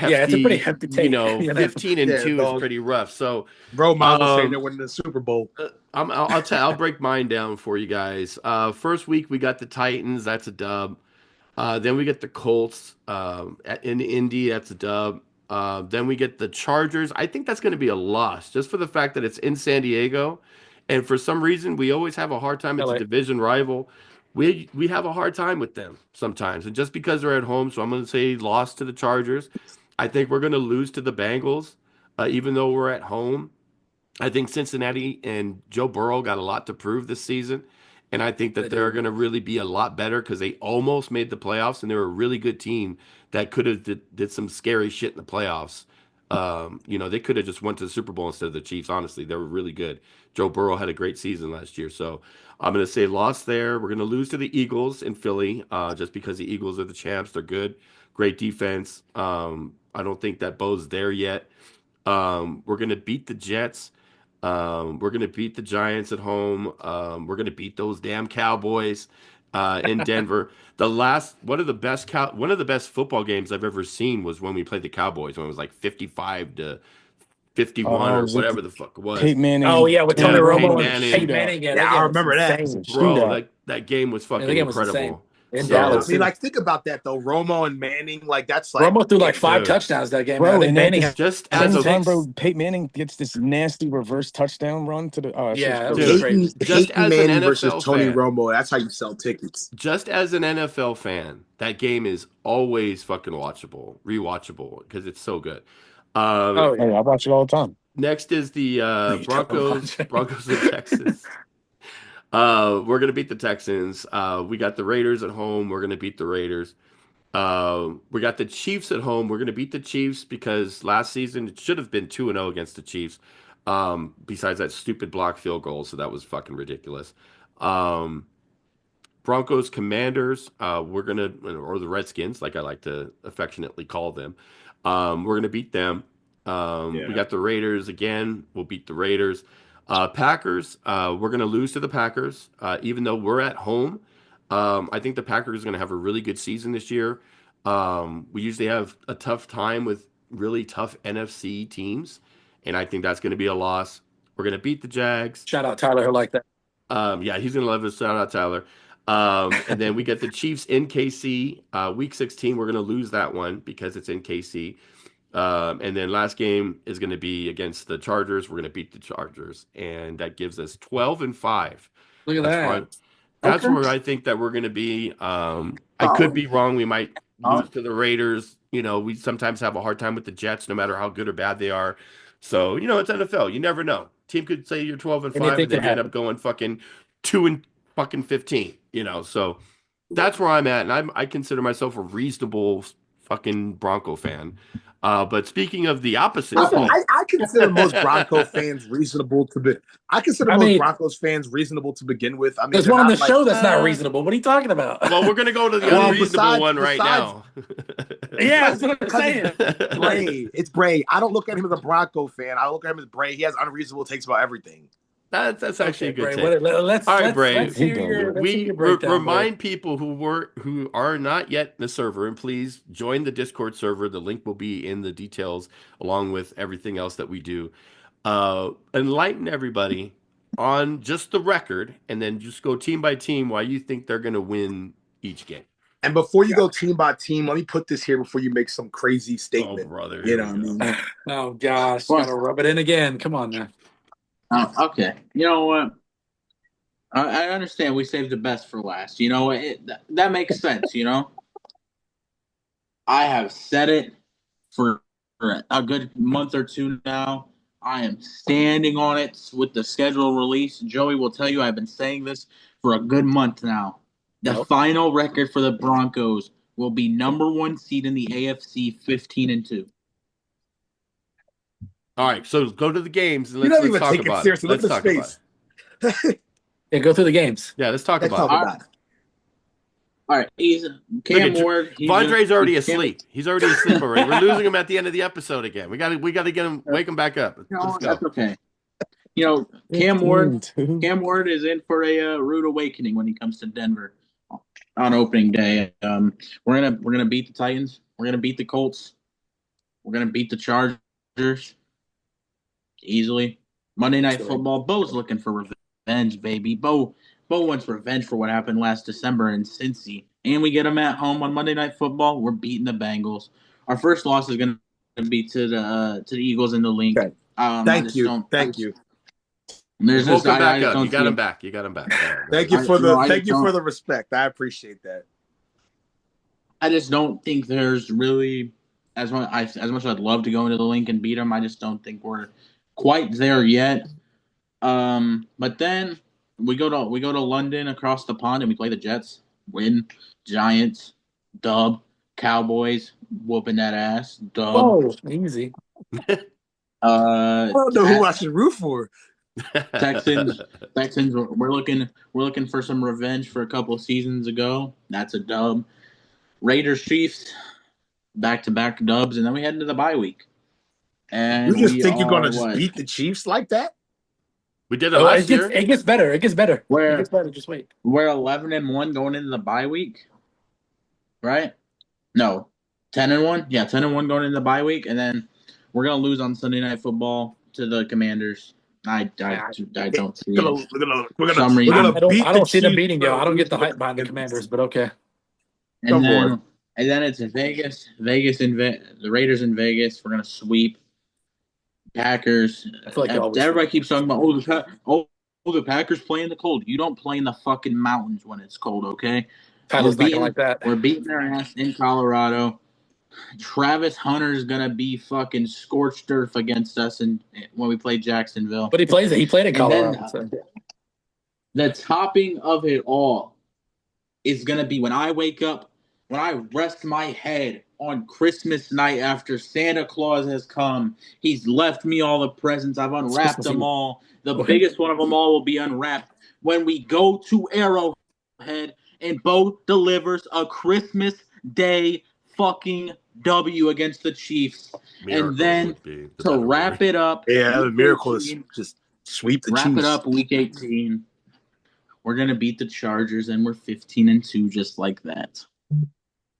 Yeah, it's a pretty hefty You take. know, You know? 15-2 Yeah, is dog. pretty rough. So Bro, might as well say they're um winning the Super Bowl. I'll break mine down for you guys. First week we got the Titans, that's a dub. Then we get the Colts in Indy, that's a dub. Then we get the Chargers. I think that's going to be a loss, just for the fact that it's in San Diego, and for some reason we always have a hard time. It's a LA. division rival. We have a hard time with them sometimes, and just because they're at home, so I'm going to say loss to the Chargers. I think we're going to lose to the Bengals, even though we're at home. I think Cincinnati and Joe Burrow got a lot to prove this season. And I think that They they're do. going to really be a lot better because they almost made the playoffs and they were a really good team that could have did some scary shit in the playoffs. You know, they could have just went to the Super Bowl instead of the Chiefs. Honestly, they were really good. Joe Burrow had a great season last year. So I'm going to say loss there. We're going to lose to the Eagles in Philly just because the Eagles are the champs. They're good. Great defense. I don't think that bodes there yet. We're going to beat the Jets. We're gonna beat the Giants at home. We're gonna beat those damn Cowboys in Denver. One of the best football games I've ever seen was when we played the Cowboys when it was like 55-51 or Was it whatever the fuck it was. Peyton Manning? Oh yeah, with Tony Yeah, Romo Peyton and Manning. Peyton Manning. Yeah, Yeah, that I game was remember that. insane. Bro, Shootout. that game was Yeah, fucking that game was insane. incredible. In So, Dallas, See, like think about that though. Romo and Manning, like that's like Romo threw like 5 dude, touchdowns that game. Bro, I think and at Manning the had just had as same a time, 6. bro, Peyton Manning gets this nasty reverse touchdown run to the Yeah, that was dude, crazy. just Peyton as an Manning versus NFL Tony fan. Romo. That's how you sell tickets. Just as an NFL fan, that game is always fucking watchable, rewatchable because it's so good. Oh Hey, yeah. I watch it all the time. Next is the You don't watch it. Broncos in Texas. We're gonna beat the Texans. We got the Raiders at home. We're gonna beat the Raiders. We got the Chiefs at home. We're gonna beat the Chiefs because last season it should have been 2-0 against the Chiefs. Besides that stupid block field goal, so that was fucking ridiculous. Um, Broncos Commanders, or the Redskins, like I like to affectionately call them. We're gonna beat them. We Yeah. got the Raiders again. We'll beat the Raiders. Packers, we're gonna lose to the Packers, even though we're at home. I think the Packers are gonna have a really good season this year. We usually have a tough time with really tough NFC teams, and I think that's gonna be a loss. We're gonna beat the Jags. Shout out Tyler who like that. Yeah, he's gonna love us. Shout out Tyler. And then we get the Chiefs in KC. Week 16, we're gonna lose that one because it's in KC. And then last game is gonna be against the Chargers. We're gonna beat the Chargers, and that gives us 12-5. Look at That's that. where that's Okay. where I think that we're gonna be. I could be wrong. We might lose to the Raiders. You know, we sometimes have a hard time with the Jets, no matter how good or bad they are. So, you know, it's NFL. You never know. Team could say you're 12-5, Anything and then can you end happen. up going fucking 2-15. You know, so that's where I'm at, and I consider myself a reasonable fucking Bronco fan. But speaking of the opposite team, I consider most Bronco fans reasonable to be. I consider I most mean- Broncos fans reasonable to begin with. I mean, There's they're one on the not like- show that's not reasonable. What are you talking about? well, we're gonna go to the Well, unreasonable one right now. Yeah, that's what I'm saying. Bray. It's Bray. I don't look at him as a Bronco fan. I look at him as Bray. He has unreasonable takes about everything. That's actually a good Bray, take. let's All right, Bray. let's hear your, let's hear We your breakdown, remind people who are not yet in the server, and please join the Discord server. The link will be in the details along with everything else that we do. Enlighten everybody on just the record, and then just go team by team why you think they're going to win each game. And before you go team by team, let me put this here before you make some crazy Oh, statement. brother. You here know we what I go. mean? Oh gosh, What? gotta rub it in again. Come on now. Okay. You know what? I understand we saved the best for last. You know, that makes sense, you know? I have said it for a good month or two now. I am standing on it with the schedule release. Joey will tell you I've been saying this for a good month now. The final record for the Broncos will be number 1 seed in the AFC, 15-2. All right, so go to the games and You let's don't even talk take it about seriously. Look Let's at talk his about face. Yeah, go through the games. Yeah, let's talk Let's about talk it. about it. All right, he's Cam Look at Ward. Vondre's already Cam- asleep. He's already asleep already. We're losing him at the end of the episode again. We got to get him, wake him back up. No, Let's go. that's okay. Cam Ward. 15-2. Cam Ward is in for a rude awakening when he comes to Denver on opening day. We're gonna beat the Titans. We're gonna beat the Colts. We're gonna beat the Chargers easily. Monday Night Football. Bo's looking for revenge, baby. Bo wants revenge for what happened last December in Cincy, and we get him at home on Monday Night Football. We're beating the Bengals. Our first loss is gonna be to the Eagles in the Link. Okay. Thank you. There's Woke just, him back I up. don't You got see him it. back. You got him back. Thank you for don't- the respect. I appreciate that. I just don't think there's really as much as I'd love to go into the Link and beat them. I just don't think we're quite there yet. But then we go to London across the pond and we play the Jets. Win. Giants. Dub. Cowboys whooping that ass. Dub. Oh, easy. I don't know who I should root for. Texans. We're looking for some revenge for a couple of seasons ago. That's a dub. Raiders, Chiefs, back-to-back dubs, and then we head into the bye week. And You just we think you're going to are just what? beat the Chiefs like that? We did it Oh, last year. it gets better. It gets better. Where- It gets better. Just wait. We're 11-1 going into the bye week, right? No, 10-1. Yeah, 10-1 going into the bye week, and then we're gonna lose on Sunday Night Football to the Commanders. I don't see We're it. gonna, Some reason. we're gonna I don't beat see them Chiefs, beating you. but I don't get the lose hype behind the Commanders, but okay. And then, Lord. and then it's in Vegas. The Raiders in Vegas. We're gonna sweep. Packers. I feel like you always Everybody keeps talking about the Packers play in the cold. You don't play in the fucking mountains when it's cold, okay? Tyler's We're not gonna like that. We're beating their ass in Colorado. Travis Hunter's gonna be fucking scorched earth against us when we play Jacksonville. But he played in And Colorado. then, so. the topping of it all is going to be when I wake up, when I rest my head on Christmas night after Santa Claus has come. He's left me all the presents. I've unwrapped Christmas them Eve. all. The Okay. biggest one of them all will be unwrapped when we go to Arrowhead and Bo delivers a Christmas Day fucking W against the Chiefs. Miracle then would be the To better wrap word. it up, Yeah, the week miracle is 18, just sweep the wrap Chiefs. it up week 18. We're gonna beat the Chargers and we're 15-2 just like that.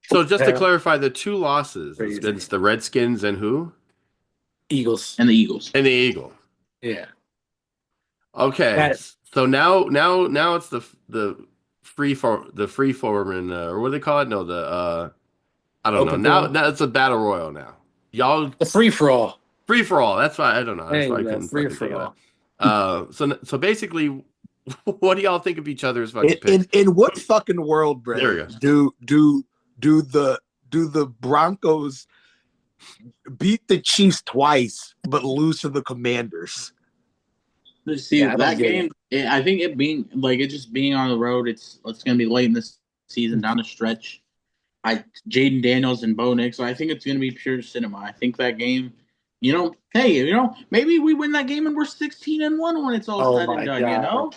So just to Yeah. clarify, the two losses Crazy. against the Redskins and who? Eagles. And the Eagles. And the Eagle. Yeah. Okay. That- So now it's the free form or what do they call it? No, I don't Open know. field? Now it's a battle royal now. Y'all The free for all. free for all. That's why I don't know. That's Hey, why I yeah, couldn't free fucking for think all. of that. So basically, what do y'all think of each other's fucking In, picks? in what fucking world, Brad? There you Do the Broncos beat the Chiefs twice but lose to the Commanders? See Yeah, I that don't get game. I think it just being on the road. It's gonna be late in this season down the stretch. Jaden Daniels and Bo Nix. So I think it's gonna be pure cinema. I think that game. Maybe we win that game and we're 16-1 when it's all Oh said my and done. God.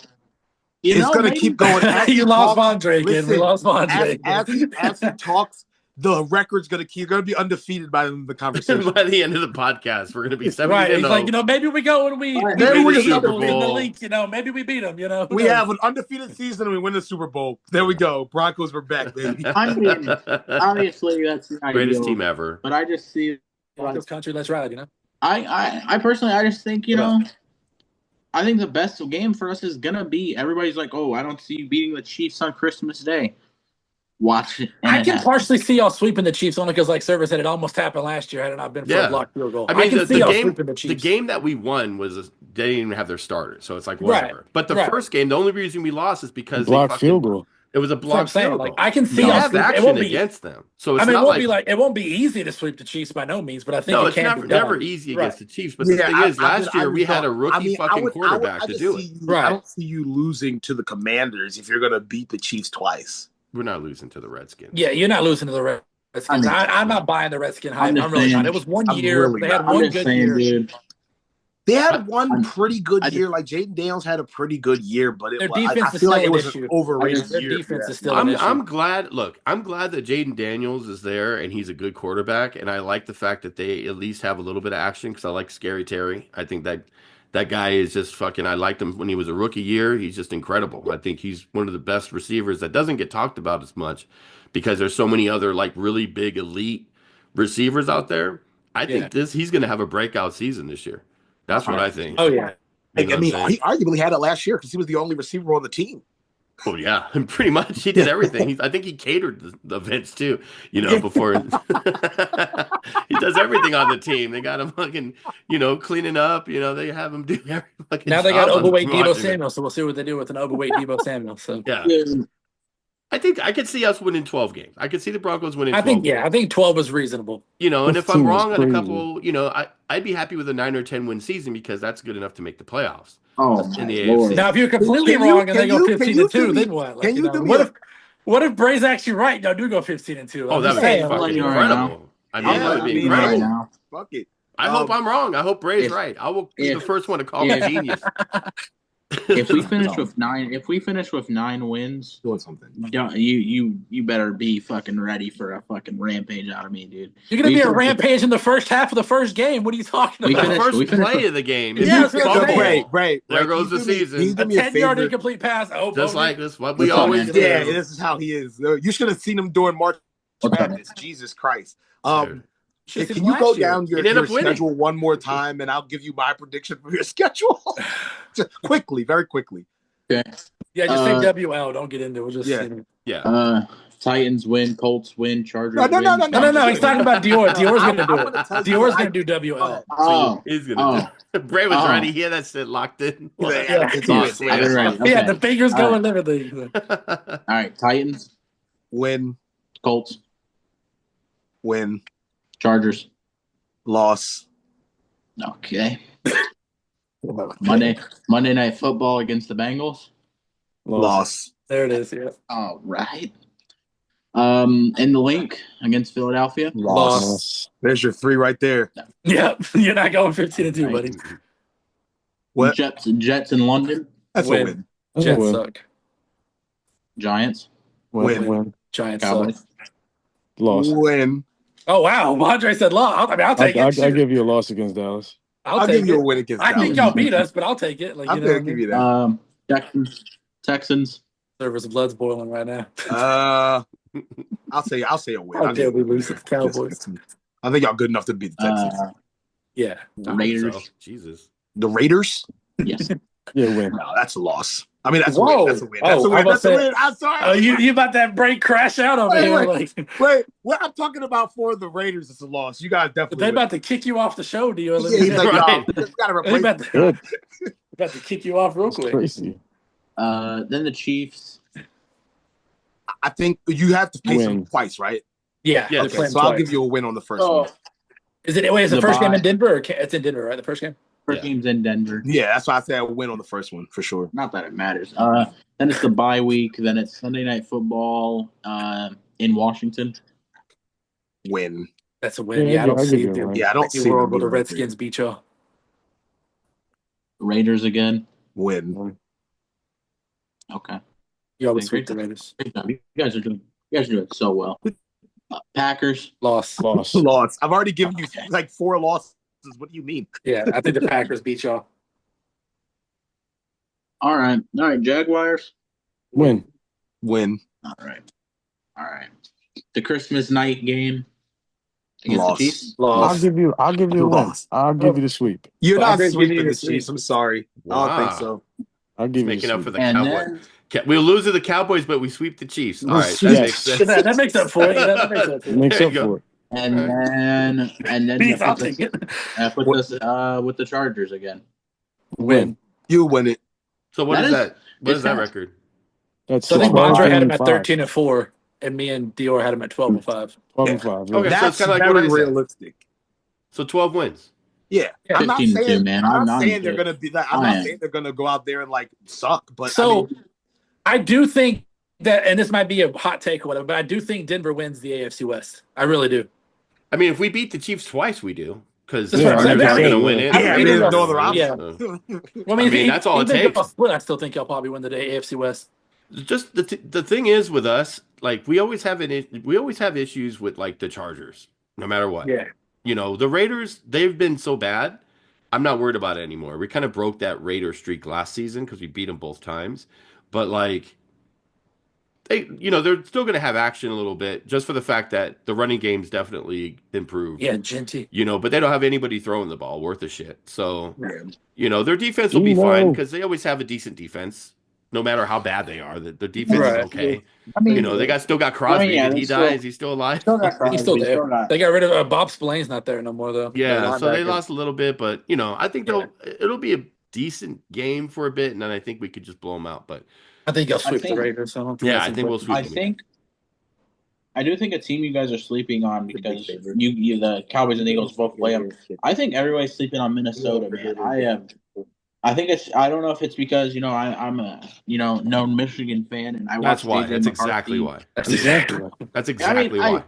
It's gonna maybe- keep going. As You he lost talks- Vondre again. We listen, lost Vondre. as he talks, the record's gonna be undefeated by the conversation. By the end of the podcast, we're gonna be 70 Right. to He's 0. like, maybe we go and we Right. we Maybe beat we the Super Eagles in the Bowl. league, maybe we beat them, Who We knows? have an undefeated season and we win the Super Bowl. There we go. Broncos were back, baby. I mean, obviously that's the Greatest ideal, team ever. But I just see. Broncos country, let's ride, I personally, I just think I think the best game for us is gonna be everybody's like, oh, I don't see you beating the Chiefs on Christmas Day. Watch it. and I it can happens. partially see y'all sweeping the Chiefs only because, like Server said, it almost happened last year had it not been for Yeah. a blocked field goal. I mean, can the see y'all game, sweeping the Chiefs. the game that we won was they didn't even have their starter, so it's like Right. whatever. But the Right. first game, the only reason we lost is because Blocked they fucking, field goal. It was a That's what I'm blocked saying. field Like goal. I can see We y'all have sweep. It action won't be. against them, so it's I mean, not like it won't be easy to sweep the Chiefs by no means, but I think no, it it's can never be done. never easy Right. against the Chiefs. But the thing is, last year we had a rookie fucking quarterback to do it. Right. I don't see you losing to the Commanders if you're going to beat the Chiefs twice. We're not losing to the Redskins. Yeah, you're not losing to the Redskins. I mean, I'm not buying the Redskin hype. I'm just I'm really saying. not. It was one I'm year. really They had not. I'm one just good saying, year. dude. They had one pretty good I year. Like Jaden Daniels had a pretty good year, but Their defense I is feel like still it an was issue. an overrated Their year. defense Yeah. is still an issue. I'm glad. Look, I'm glad that Jaden Daniels is there and he's a good quarterback, and I like the fact that they at least have a little bit of action because I like Scary Terry. I think that guy is just fucking. I liked him when he was a rookie year. He's just incredible. I think he's one of the best receivers that doesn't get talked about as much because there's so many other like really big elite receivers out there. I think he's going to have a breakout season this year. That's what I think. Oh yeah. You know I mean, what I'm saying? he arguably had it last year because he was the only receiver on the team. Oh yeah, pretty much. He did everything. I think he catered the events too. You know, before he does everything on the team. They got him fucking, cleaning up. They have him do every fucking. Now they got job on overweight Debo Washington. Samuel, so we'll see what they do with an overweight Debo Samuel. So Yeah, I think I could see us winning 12 games. I could see the Broncos winning. 12 games. I think 12 was reasonable. And if I'm 15 is wrong on a crazy. couple, I'd be happy with a 9 or 10 win season because that's good enough to make the playoffs. Oh In my the Lord. AFC. Now, if you're completely Can you- wrong and they can go you- 15 can you and 2, do me- then what? can you do me what if Bray's actually right? Y'all do go 15 and 2. Oh, that would be saying, fucking letting you know right incredible. I mean, that would be I mean, incredible. right now. Fuck it. I hope I'm wrong. I hope Bray's if- right. I will be the if- first one to call him a genius. If we finish with 9 wins, Doing something. you better be fucking ready for a fucking rampage out of me, dude. You're going to We be a finished with- rampage in the first half of the first game. What are you talking We about? The finished- first we finished play with- of the game. Yeah, If that's you what I'm fumble, saying. Right. There goes the Can you season. do A me a 10-yard favor? incomplete pass. Oh, just Bogey. like this, what we What's up, always man? do. Yeah, this is how he is. You should have seen him during March What's up, Madness. Jesus Christ. Dude. Should've Can seen you last go year. down your It ended up winning. schedule one more time, and I'll give you my prediction for your schedule? Just quickly, very quickly. Okay. Yeah, just say Uh, WL. Don't get into it. We'll just Yeah. Yeah. Titans win, Colts win, Chargers No. win. No. He's talking about Dior. Dior's going to I'm do gonna it. tell you Dior's what I- going to do WL. Oh, He's gonna do. Bray was Oh. ready. He had that shit locked in. Yeah, it's a Lost. win. I've been ready. Okay. Yeah, the fingers All going right. literally. All right, Titans, Win, Colts, win, Chargers. loss, Okay. Monday Night Football against the Bengals. loss. There it is. Yeah. All right. In the link against Philadelphia. Loss. There's your 3 right there. Yeah. You're not going 15 and 2, buddy. What? Jets in London. That's Win. a win. Jets Win. suck. Giants. Win. Giants Cowboys. suck. Loss. Win. Oh, wow. Andre said loss. I mean, I'll take I'll it. give you a loss against Dallas. I'll take give you a it. win against I think Dallas. y'all beat us, but I'll take it. Like, I'm you know gonna what I give mean? you that. Texans. Server's blood's boiling right now. I'll say a win. How I'll dare give you we a lose win. to the Cowboys? I think y'all good enough to beat the Texans. Yeah. Raiders. So, Jesus. The Raiders? Yes. Yeah, win. No, that's a loss. I mean, that's a Whoa. win. That's a win. Oh, That's a I win. was That's a saying- win. I'm sorry. Oh, you about that break crash out over Wait, here? wait. Like, Wait, what I'm talking about for the Raiders is a loss. You guys they definitely. about to kick you off the show, do you? Yeah, he's like, Right. no, you gotta They replace. about to, Good. about to kick you off real It's quick. crazy. Then the Chiefs. I think you have to face them Win. twice, right? Yeah. Yeah, they're Okay, playing so I'll twice. give you a win on the first Oh. one. Is it? Wait, is the The first game bye. in Denver? Or it's in Denver, right? The first game. First Yeah. game's in Denver. Yeah, that's why I said a win on the first one for sure. Not that it matters. Then it's the bye week. Then it's Sunday Night Football in Washington. Win. That's a win. Yeah, Yeah, I don't I'll see give you it. a win. Yeah, I don't You see will them go to being right Redskins beat y'all. Raiders again. there. Win. Okay. You always Great sweep the job. Raiders. Great job. You guys are doing so well. Packers. Loss. Loss. Loss. I've already given you like 4 losses. What do you mean? Yeah, I think the Packers beat y'all. All right. Jaguars. Win. Win. All right. The Christmas night game against Loss. the Chiefs. I'll Loss. give you a win. Loss. I'll give you the sweep. You're Well, not I'm gonna give sweeping you the the sweep. Chiefs. I'm sorry. I don't think so. I'll give you Making the up for sweep. the And Cowboys. then We'll lose to the Cowboys, but we sweep the Chiefs. All right, that Yes. makes sense. that makes up for it. That makes up for it. Makes There up you go. for it. and then Please, I'll put us, take it. put us with the Chargers again. Win. You win it. So what That is is- that? What it's is that not- record? That's So I think 12 Andre had him and at 5. 13 and 4, and me and Dior had him at 12 and 5. 12 and 5. Yeah. Okay. So it's That's kinda like what very I said. realistic. So 12 wins. Yeah, Yeah, I'm not 15 and saying, 2, man. I'm not I'm saying they're good. gonna be that. I'm I not am. saying they're gonna go out there and like suck. But So I mean, I do think that, and this might be a hot take or whatever, but I do think Denver wins the AFC West. I really do. I mean, if we beat the Chiefs twice, we do. because That's the what I'm Chargers saying. aren't Yeah, going to win it. yeah. Yeah, I Either mean, there's no they'll- other yeah. option. Well, I mean, that's all it even if takes. y'all split, I still think y'all probably win the AFC West. Just the thing is with us, like we always have issues with like the Chargers, no matter what. Yeah. The Raiders, they've been so bad. I'm not worried about it anymore. We kind of broke that Raider streak last season because we beat them both times. But like they're still going to have action a little bit just for the fact that the running game's definitely improved. Yeah, Genty. But they don't have anybody throwing the ball worth a shit. So, Yeah. their defense will be fine Emo. because they always have a decent defense, no matter how bad they are. The defense is Right. okay. I mean, They still got Crosby. yeah, Did he they're die? still- Is he still alive? still got Crosby, He's still there. still got- They got rid of Bob Spillane's not there no more though. Yeah, so they linebacker. lost a little bit, but I think it'll be a decent game for a bit, and then I think we could just blow them out. But I think you'll sweep think- the Raiders. So I don't think yeah, that's I think we'll important. sweep them. I do think a team you guys are sleeping on because you the Cowboys and Eagles both play them. I think everybody's sleeping on Minnesota, man. I think I don't know if it's because I'm a known Michigan fan and I That's watch why. JJ That's exactly McCarthy. why. That's exactly right. That's exactly why.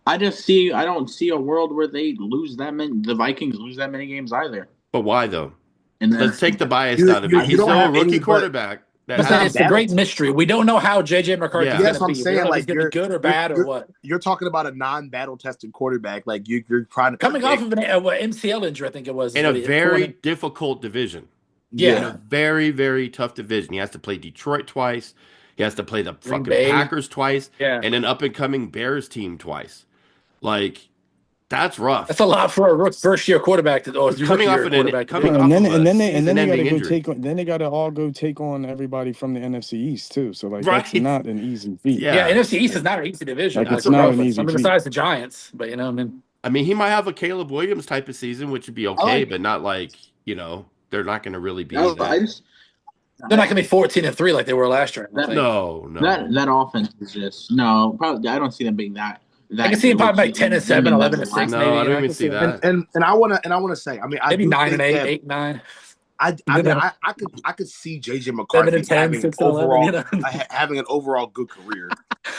I don't see a world where they lose that many. The Vikings lose that many games either. But why though? And then, Let's take the bias You- out of you- it. you He's don't still a have rookie any but- quarterback. That But has- it's a great mystery. We don't know how JJ McCarthy's Yeah. going That's to what be. I'm We saying, don't know if like, he's going to be good or bad or what. You're talking about a non-battle tested quarterback. Like you're trying to Coming off predict- of an MCL injury, I think it was. in is a what he- very difficult division. In yeah. a very, very tough division. He has to play Detroit twice. He has to play the fucking Bay. Packers twice. Yeah. And an up and coming Bears team twice. Like, that's rough. That's a lot for a first year quarterback to. You're coming off an quarterback. coming to do. off And then of a and then they got to season-ending go injury. take on. Then they got to all go take on everybody from the NFC East too. So like that's Right. not an easy feat. Yeah. Yeah, NFC East is not an easy division. Like, it's not an easy I mean, feat. besides the Giants, but I mean, he might have a Caleb Williams type of season, which would be okay, but not like, they're not going to really be that. they're not going to be 14-3 like they were last year. I don't think. No. that offense is just no. Probably I don't see them being that. I can see him probably like 10-7, 11-6, No, maybe. I don't can even see it. that. and I wanna say, I mean, I Maybe do 9 and think 8, that- 8 and 9. I could see JJ 7 McCarthy and 10, having 6 and 11. overall having an overall good career.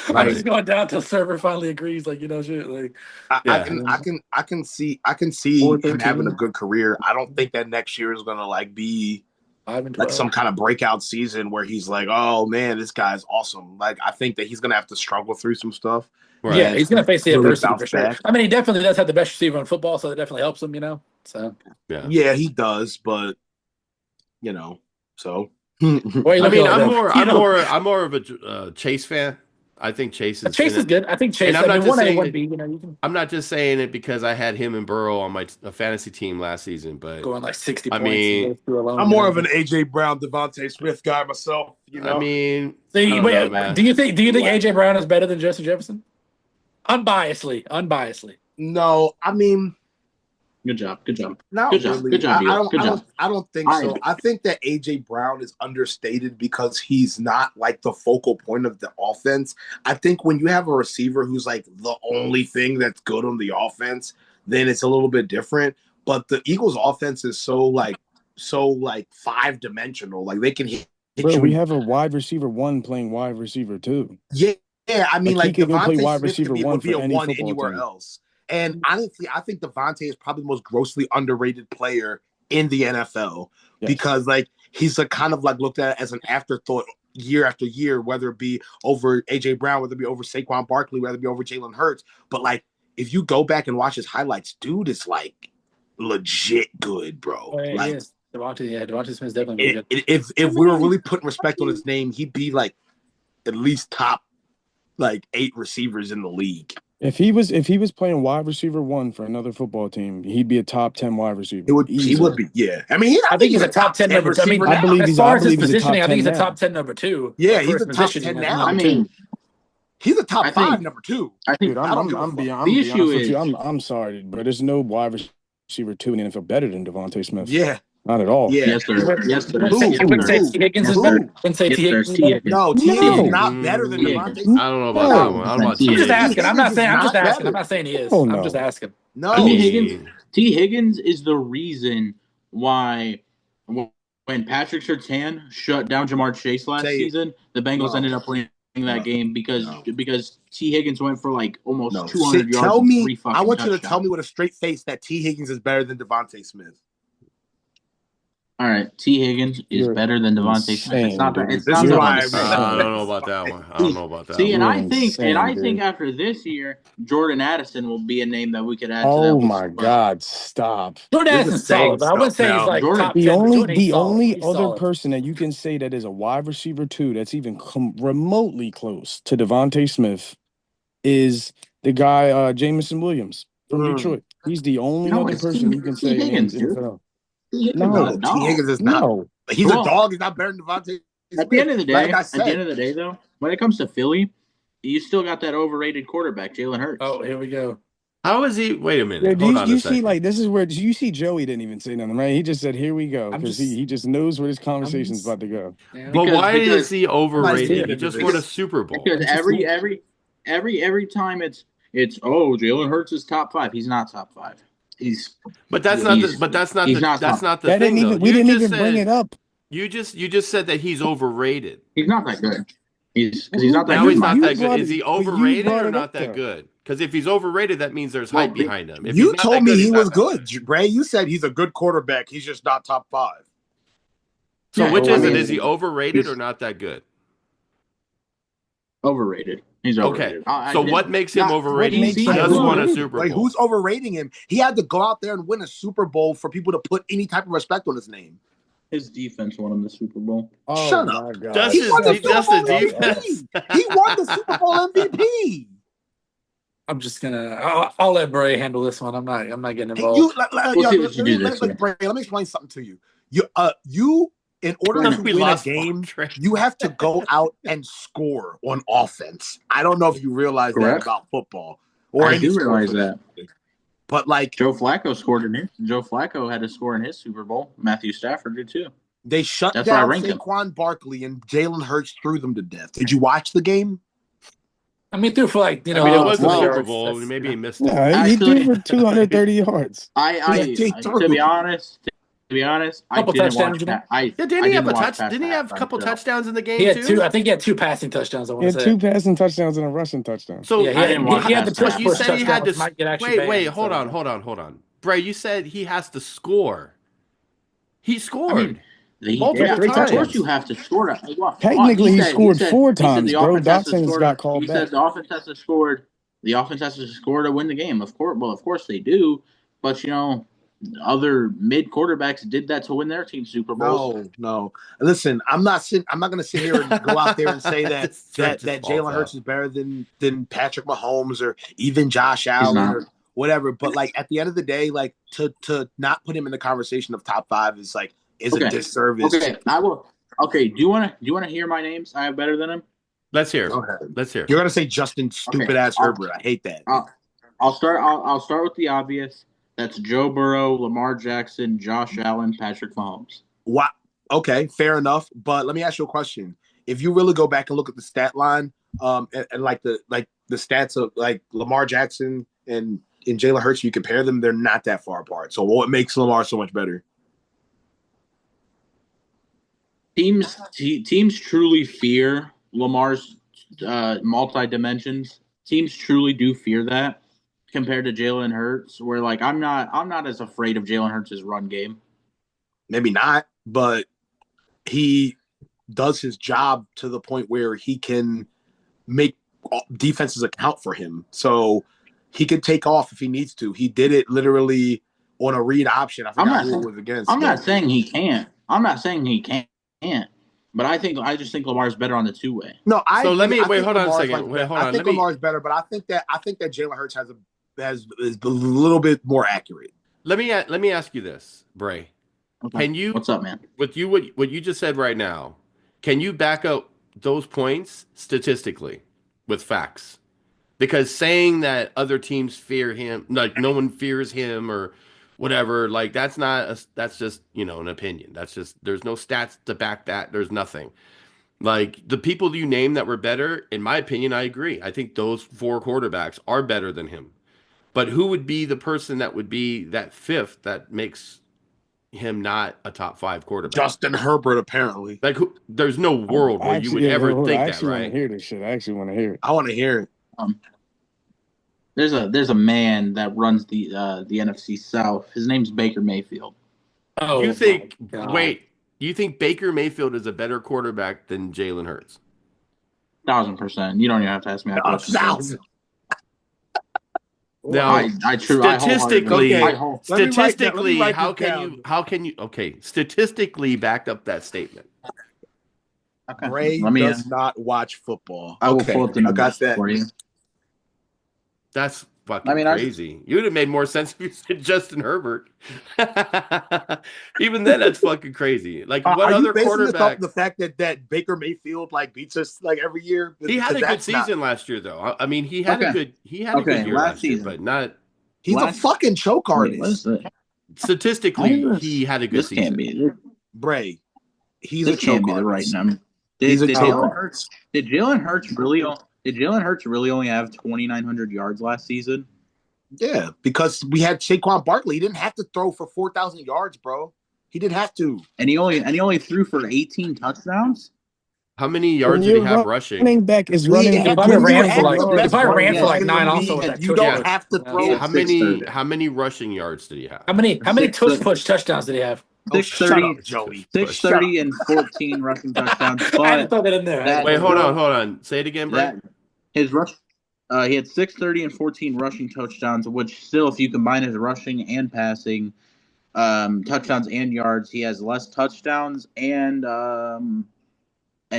I'm just going down till server finally agrees. Like shit. Like I can see him having a good career. I don't think that next year is gonna like be 5 and 12. like some kind of breakout season where he's like, oh man, this guy's awesome. Like I think that he's gonna have to struggle through some stuff. Right. Yeah, he's going to face the Really adversity bounce for sure. back. I mean, he definitely does have the best receiver in football, so that definitely helps him. So Yeah. Yeah, he does, but so Well, I mean, I'm more. more of a Chase fan. I think Chase is Chase is good. I think Chase. And I'm I not mean, just 1A, saying 1B. You can I'm not just saying it because I had him and Burrow on my fantasy team last season, but go on like 60 I points. mean, and go through alone, I'm more of an AJ Brown, Devontae Smith guy myself. I mean, So I don't wait, know, man. do you think AJ Brown is better than Justin Jefferson? Unbiasedly. No, I mean, Good job. not Good job. really. Good job, Beal. Good job. I don't think so. I think that AJ Brown is understated because he's not like the focal point of the offense. I think when you have a receiver who's like the only thing that's good on the offense, then it's a little bit different. But the Eagles' offense is so 5-dimensional. Like they can hit Bro, you. we have a wide receiver 1 playing wide receiver 2. Yeah, I mean, Like, like he could go play Devontae wide Smith receiver would one be for a any one football anywhere team. else. And honestly, I think Devontae is probably the most grossly underrated player in the NFL Yes. because, like, he's a kind of like looked at as an afterthought year after year, whether it be over AJ Brown, whether it be over Saquon Barkley, whether it be over Jalen Hurts. But like, if you go back and watch his highlights, dude is like legit good, bro. Oh, yeah, Like, he is. Devontae Smith's definitely really good. if we were really putting respect on his name, he'd be like at least top like 8 receivers in the league. If he was playing wide receiver 1 for another football team, he'd be a top 10 wide receiver. He Easily. would be, yeah. I mean, I think he's a top 10 number 2. I mean, receiver I believe as he's- far I as his believe he's a top positioning, I think he's a 10 top 10 number 2. Yeah, Like, he's for a his top positioning, 10 I now. think. I mean, he's a top I 5 think- number 2. I think Dude, I don't give a I'm fuck. be The honest issue with is- you. I'm sorry, but there's no wide receiver 2 in the NFL better than Devontae Smith. Yeah, Not at all. yeah. yes, sir. Yes, sir. Who? You wouldn't say T. Higgins is Who? better. Wouldn't say Yes, T. sir. Higgins is T. better. Higgins. No, T. No. is not better than Yeah. Devontae. I don't know about that one. I don't know about I'm I'm just T. asking. I'm not saying. I'm just Not asking. better. I'm not saying he is. Oh, no. I'm just asking. No, I T. mean, Higgins. T. Higgins is the reason why when Patrick Surtain shut down Jamar Chase last Say it. season, the Bengals No. ended up winning that game because T. Higgins went for like almost No. 200 yards. Tell and me, 3 fucking I want you to touchdowns. tell me with a straight face that T. Higgins is better than Devontae Smith. All right, T. Higgins is You're better than Devontae Smith. It's insane, not that. dude. It's This not is that why much I to really say. I don't know about that one. I don't know about that See, one. and I think, insane, dude. after this year, Jordan Addison will be a name that we could add to that Oh list my as well. God, stop. Jordan You're Addison's just saying solid, but I wouldn't stuff say he's now. like Jordan- top The 10. but only Jordan, he's the solid. only He's other solid. person that you can say that is a wide receiver too that's even remotely close to Devontae Smith is the guy Jamison Williams from Detroit. He's the only No, other it's person T. you can T. say in Higgins, the dude. NFL. T. Higgins No. is a T. dog. Higgins is not. No. He's Well, a dog. He's not better than Devontae Smith. At the end of the day, like I said, though, when it comes to Philly, you still got that overrated quarterback, Jalen Hurts. Oh, here we go. How is he? Wait a Yeah, minute. do Hold you, on you a see, second. like, this is where you see Joey didn't even say nothing, right? He just said, "Here we go," I'm because just- he just knows where this conversation's just- about to go. Yeah. But Because- why is because- he overrated? He because- just won a Super Bowl. Because every time it's Jalen Hurts is top 5. He's not top 5. But that's not the That thing. didn't even Though. we You didn't just even bring said- it up. You just said that he's overrated. He's not that good. He's not that Now good. he's not You that brought good. it- Is he but you overrated brought or it not up, that though. good? Because if he's overrated, that means there's Well, hype behind him. If you he's not told that me good, he he's was not that good, Bray. You said he's a good quarterback. He's just not top 5. So Yeah, which I is it? mean, Is he overrated he's- or not that good? Overrated. He's Okay. overrated. So what makes him overrated? makes He him just won a overrated? Super Like, Bowl. who's overrating him? He had to go out there and win a Super Bowl for people to put any type of respect on his name. His defense won him the Super Bowl. Oh Shut my up. God! Just He his- won the he Super just Bowl the MVP. defense. He won the Super Bowl MVP. I'm just gonna. I'll let Bray handle this one. I'm not getting Hey, involved. We'll see what you do this year. Bray, let me explain something to you. You in order to We win a lost game, Trey. you have to go out and score on offense. I don't know if you realize Correct. that about football. Or I any do sport realize for that. sake. But like Joe Flacco scored in his. Joe Flacco had to score in his Super Bowl. Matthew Stafford did too. they shut That's why I down rank him. Saquon Barkley and Jalen Hurts threw them to death. Did you watch the game? I mean, through for like I mean, it was a well, Super Bowl. Maybe he missed it. Yeah, he threw Actually- for 230 yards. To be honest, I Couple didn't touchdowns, watch you know? that. I Yeah, didn't I he have a didn't watch touch? past Didn't he have a halftime, couple so- touchdowns in the game He had too? two. I think he had 2 passing touchdowns. I He want had to say. 2 passing touchdowns and a rushing touchdown. So Yeah, he I had, didn't watch he had the past push that. you push said he had touchdowns to. might get actually Wait, banned, hold so- on. Bray, you said he has to score. He scored. He Multiple did. times. Of course, you have to score. Technically, he scored 4 he said times, the bro. offense has to Dotson's score got to- called He back. said the offense has to score. The offense has to score to win the game. Of course they do. But other mid quarterbacks did that to win their team Super Bowls. No. Listen, I'm not going to sit here and go out there and say that Just that falls Jalen out. Hurts is better than Patrick Mahomes or even Josh Allen not. or whatever. But like at the end of the day, like to not put him in the conversation of top 5 is like a disservice. Okay, I will. Okay, do you want to hear my names? I have better than him. Let's hear. Go ahead. Let's hear. You're gonna say Justin stupid ass Herbert. I hate that. I'll start with the obvious. That's Joe Burrow, Lamar Jackson, Josh Allen, Patrick Mahomes. What? Okay, fair enough. But let me ask you a question. If you really go back and look at the stat line, and like the stats of like Lamar Jackson and Jalen Hurts, you compare them, they're not that far apart. So what makes Lamar so much better? Teams truly fear Lamar's multi dimensions. Teams truly do fear that compared to Jalen Hurts. Where like I'm not as afraid of Jalen Hurts' run game. Maybe not, but he does his job to the point where he can make defenses account for him. So he can take off if he needs to. He did it literally on a read option. I forgot who it was against. I'm not saying he can't. I'm not saying he can't. But I just think Lamar's better on the 2-way. No, So let me- I wait, think hold on a Lamar's second. Wait, hold I on. think Let me- Lamar's better, but I think that Jalen Hurts is a little bit more accurate. Let me ask you this, Bray. Okay. Can you? What's up, man? What you just said right now? Can you back up those points statistically with facts? Because saying that other teams fear him, like no one fears him or whatever, like that's just an opinion. That's just there's no stats to back that. There's nothing. Like the people you name that were better, in my opinion, I agree. I think those 4 quarterbacks are better than him. But who would be the person that would be that fifth that makes him not a top 5 quarterback? Justin Herbert, apparently. Like, there's no world where you would ever think I that, actually want right? to hear this shit. I actually want to hear it. I want to hear it. There's a man that runs the NFC South. His name's Baker Mayfield. Oh, You think? my God. Wait, you think Baker Mayfield is a better quarterback than Jalen Hurts? 1,000%. You don't even have to ask me that question. 1,000. Now, statistically, Statistically, how can you? Okay, statistically, back up that statement. Okay. Ray Let me. does not watch football. I will pull up the I numbers got that. for you. That's fucking I mean, crazy. You would have made more sense if you said Justin Herbert. Even then, that's fucking crazy. Like, what Are other you basing this off quarterback? the fact that Baker Mayfield beats us every year? He had a good That's not- season last year, though. I mean, he had a good year last last year, season. but not He's a fucking choke Wait, what is artist. it? statistically. Why is He had a good This can't season. be. Bray. He's This a choke can't be the right artist. number. He's a Did choke Jalen artist. Hurts really only have 2,900 yards last season? Yeah, because we had Saquon Barkley. He didn't have to throw for 4,000 yards, bro. He didn't have to. And he only threw for 18 touchdowns. How many yards did he have rushing? Running back is running. He probably when you ran have for like- the he best probably running ran for like back in 9 the also league, with and that you tush don't push. have to Yeah. throw. Yeah. How 630. many rushing yards did he have? How many tush 630. push touchdowns did he have? Oh, shut 630, up, Joey. 630 and 14 rushing touchdowns. I had to But throw that in there. that- Wait, hold on. Say it again, bro. that his rush, he had 630 and 14 rushing touchdowns, which still, if you combine his rushing and passing touchdowns and yards, he has less touchdowns and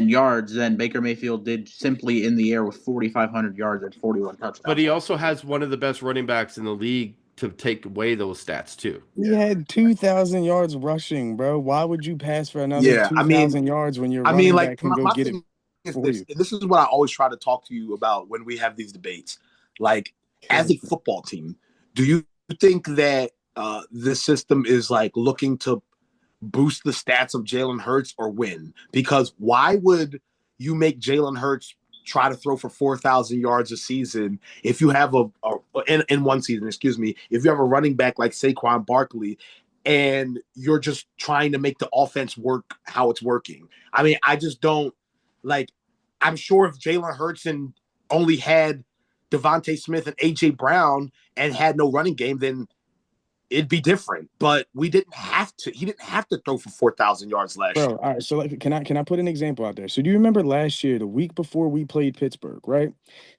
yards than Baker Mayfield did simply in the air with 4,500 yards and 41 touchdowns. But he also has one of the best running backs in the league to take away those stats too. He had 2,000 yards rushing, bro. Why would you pass for another Yeah, I 2,000 mean- yards when your I running mean, back like, can go my get it? thing is for this, you. and this is what I always try to talk to you about when we have these debates. Like, as a football team, do you think that this system is like looking to boost the stats of Jalen Hurts or win? Because why would you make Jalen Hurts try to throw for 4,000 yards a season if you have in one season, excuse me, if you have a running back like Saquon Barkley and you're just trying to make the offense work how it's working? I mean, I just don't like. I'm sure if Jalen Hurts and only had Devontae Smith and AJ Brown and had no running game, then it'd be different. But we didn't have to. He didn't have to throw for 4,000 yards last year. Bro, all right. So, like, can I put an example out there? So, do you remember last year, the week before we played Pittsburgh, right?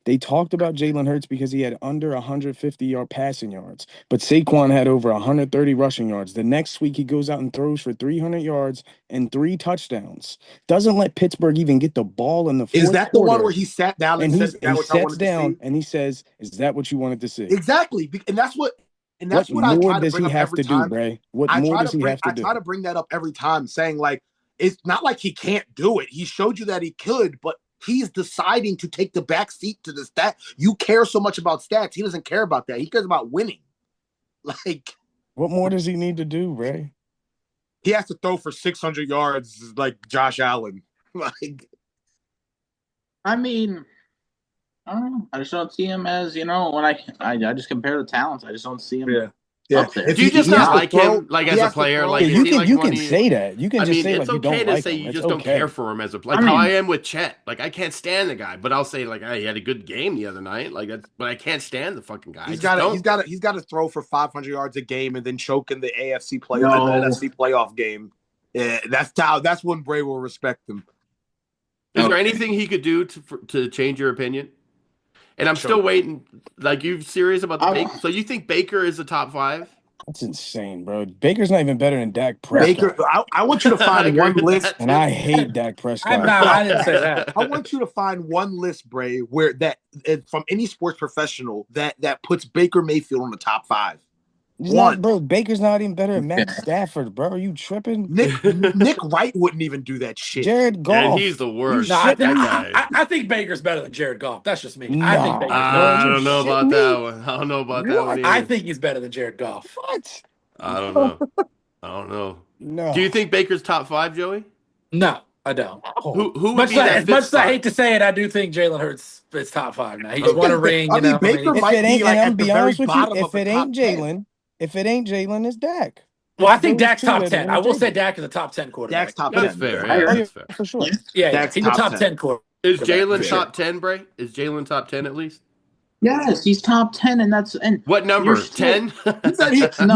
They talked about Jalen Hurts because he had under 150 passing yards, but Saquon had over 130 rushing yards. The next week, he goes out and throws for 300 yards and 3 touchdowns. Doesn't let Pittsburgh even get the ball in the fourth Is that the one quarter. where he sat down And and he said, "That what I sits wanted down to see"? and he says, "Is that what you wanted to see?" Exactly, and that's what. And that's What what I more try to does bring he up have every to time. do, Bray? What I more try does to he bring. have to I do? try to bring that up every time, saying like it's not like he can't do it. He showed you that he could, but he's deciding to take the back seat to the stat. You care so much about stats. He doesn't care about that. He cares about winning. Like, What more does he need to do, Bray? he has to throw for 600 yards like Josh Allen. Like, I mean, I don't know. I just don't see him as, when I just compare the talents. I just don't see him. yeah. Up there. If Do you he- just he has not to like throw- him, like he as a has to player? throw- Like, Yeah, is you he can like you one can of you- say that. You can I just mean, say it's like you okay don't to like say him. you It's just don't okay. care for him as a like I mean- how I am with Chet. Like I can't stand the guy, but I'll say like, hey, he had a good game the other night. Like that's, but I can't stand the fucking guy. He's got to throw for 500 yards a game and then choke in the AFC playoff, No. the NFC playoff game. Yeah, that's when Bray will respect him. Is there anything he could do to change your opinion? And I'm still waiting. Like, you serious about the Baker? So you think Baker is the top 5? That's insane, bro. Baker's not even better than Dak Prescott. Baker, I want you to I find agree one with list. that, And too. I hate Dak Prescott. I didn't say that. I want you to find one list, Bray, where from any sports professional that puts Baker Mayfield on the top 5. He's One. not, bro. Baker's not even better than Matt Stafford, bro. Are you tripping? Nick Wright wouldn't even do that shit. Jared Goff. Yeah, he's the worst. No, That guy. I think Baker's better than Jared Goff. That's just me. Nah. I think Baker's better. I you don't know shitting about me? that one. I don't know about that one. I Either. think he's better than Jared Goff. What? I don't know. I don't know. No. Do you think Baker's top 5, Joey? No, I don't. Who would Much be that as much fifth as I spot? hate to say it, I do think Jalen Hurts is top 5 now. He's Okay. won a ring. I mean, Baker If might it be ain't, like and I'm at the be very honest with you, bottom if of the it top ain't 10. Jalen, it's Dak. Well, I think those Dak's two top that 10. I will say interchangeable. Dak is a top 10 quarterback. Dak's top That's 10. fair. Yeah. Yeah, I that's fair. For sure. Yeah, Dak's he's a top top 10. 10 quarterback. Is Jalen for sure. top 10, Bray? Is Jalen top 10 at least? Yes, he's top 10, and What number? you're still- 10? He said No.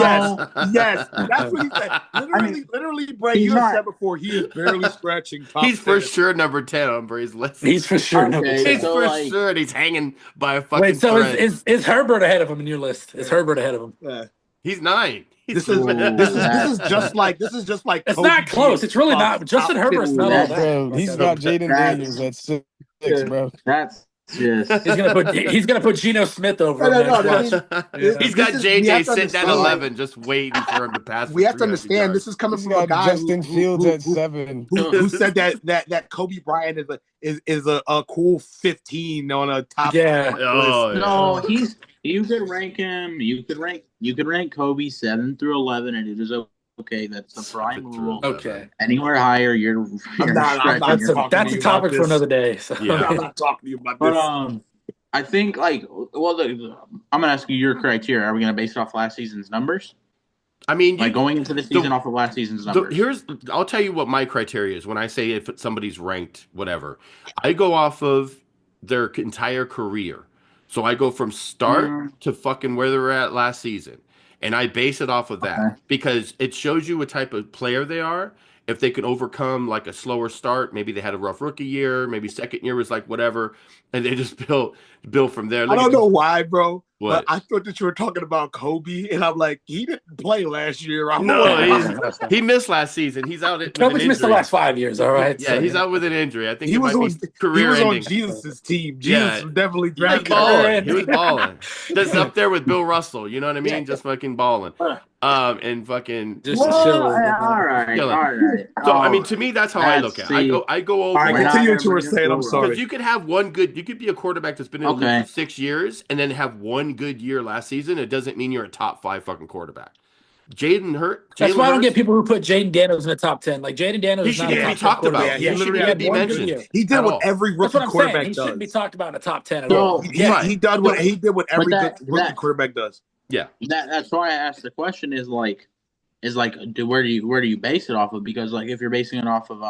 yes. That's what he said. Literally, Bray, he's you not. said before he is barely scratching top He's for 10. sure number 10 on Bray's list. He's for sure number Okay, 10. He's so, for like- sure. And he's hanging by a fucking Wait, so thread. is Herbert ahead of him in your list? Is Herbert ahead of him? Yeah. He's 9. This is just like It's Kobe not close. It's really top- not. Justin top Herbert's 50. not all that. Bro, he's got Jaden That's- Daniels at 6, bro. That's just He's gonna put Geno Smith over him. No, next no, watch. this- He's got this is- we have JJ to sitting at understand, 11, just waiting for him to pass. We for have to 300 understand yards. this is coming He's from a got guy Justin Fields at 7. who said that Kobe Bryant is a cool 15 on a top Yeah. Oh, no. You could rank him. You could rank Kobe 7 through 11, and it is okay. That's the prime rule. Okay. Anywhere higher, you're I'm not stretching your- talking That's to a you topic about for this. another day. So. Yeah. I'm not talking to you about But this. I think I'm gonna ask you your criteria. Are we gonna base it off last season's numbers? I mean, Like going into the season off of last season's numbers? I'll tell you what my criteria is when I say if somebody's ranked whatever. I go off of their entire career. So I go from start to fucking where they were at last season. And I base it off of that because it shows you what type of player they are. If they can overcome like a slower start, maybe they had a rough rookie year, maybe second year was like whatever, and they just build from there. I don't know why, bro. What? But I thought that you were talking about Kobe, and I'm like, he didn't play last year. He missed last season. He's out with an Kobe's missed the injury. last 5 years. All right. Yeah, he's out with an injury. I think He it was might on be career ending. Jesus' team. Yeah. Jesus was definitely He was drafted. balling. He was balling. Just up there with Bill Russell. You know what I mean? Just fucking balling. And fucking. Just Well, chill. all right. So I mean, to me, that's how I look at it. I go over. All right, We're not continue gonna what you were bring it saying. I'm forward. sorry. Because you could have you could be a quarterback that's been in the league for 6 years and then have one good year last season. It doesn't mean you're a top 5 fucking quarterback. That's why I don't get people who put Jaden Daniels in the top 10. Like Jaden Daniels He is not shouldn't a be top 10 talked about. quarterback. He Yeah, shouldn't he even had be one good mentioned. year. He did At what all. every That's rookie what I'm saying. quarterback He does. shouldn't be talked about in the top 10 at No, all. He did what every that- good rookie that- quarterback does. Yeah. That's why I asked the question. Where do you base it off of? Because like if you're basing it off of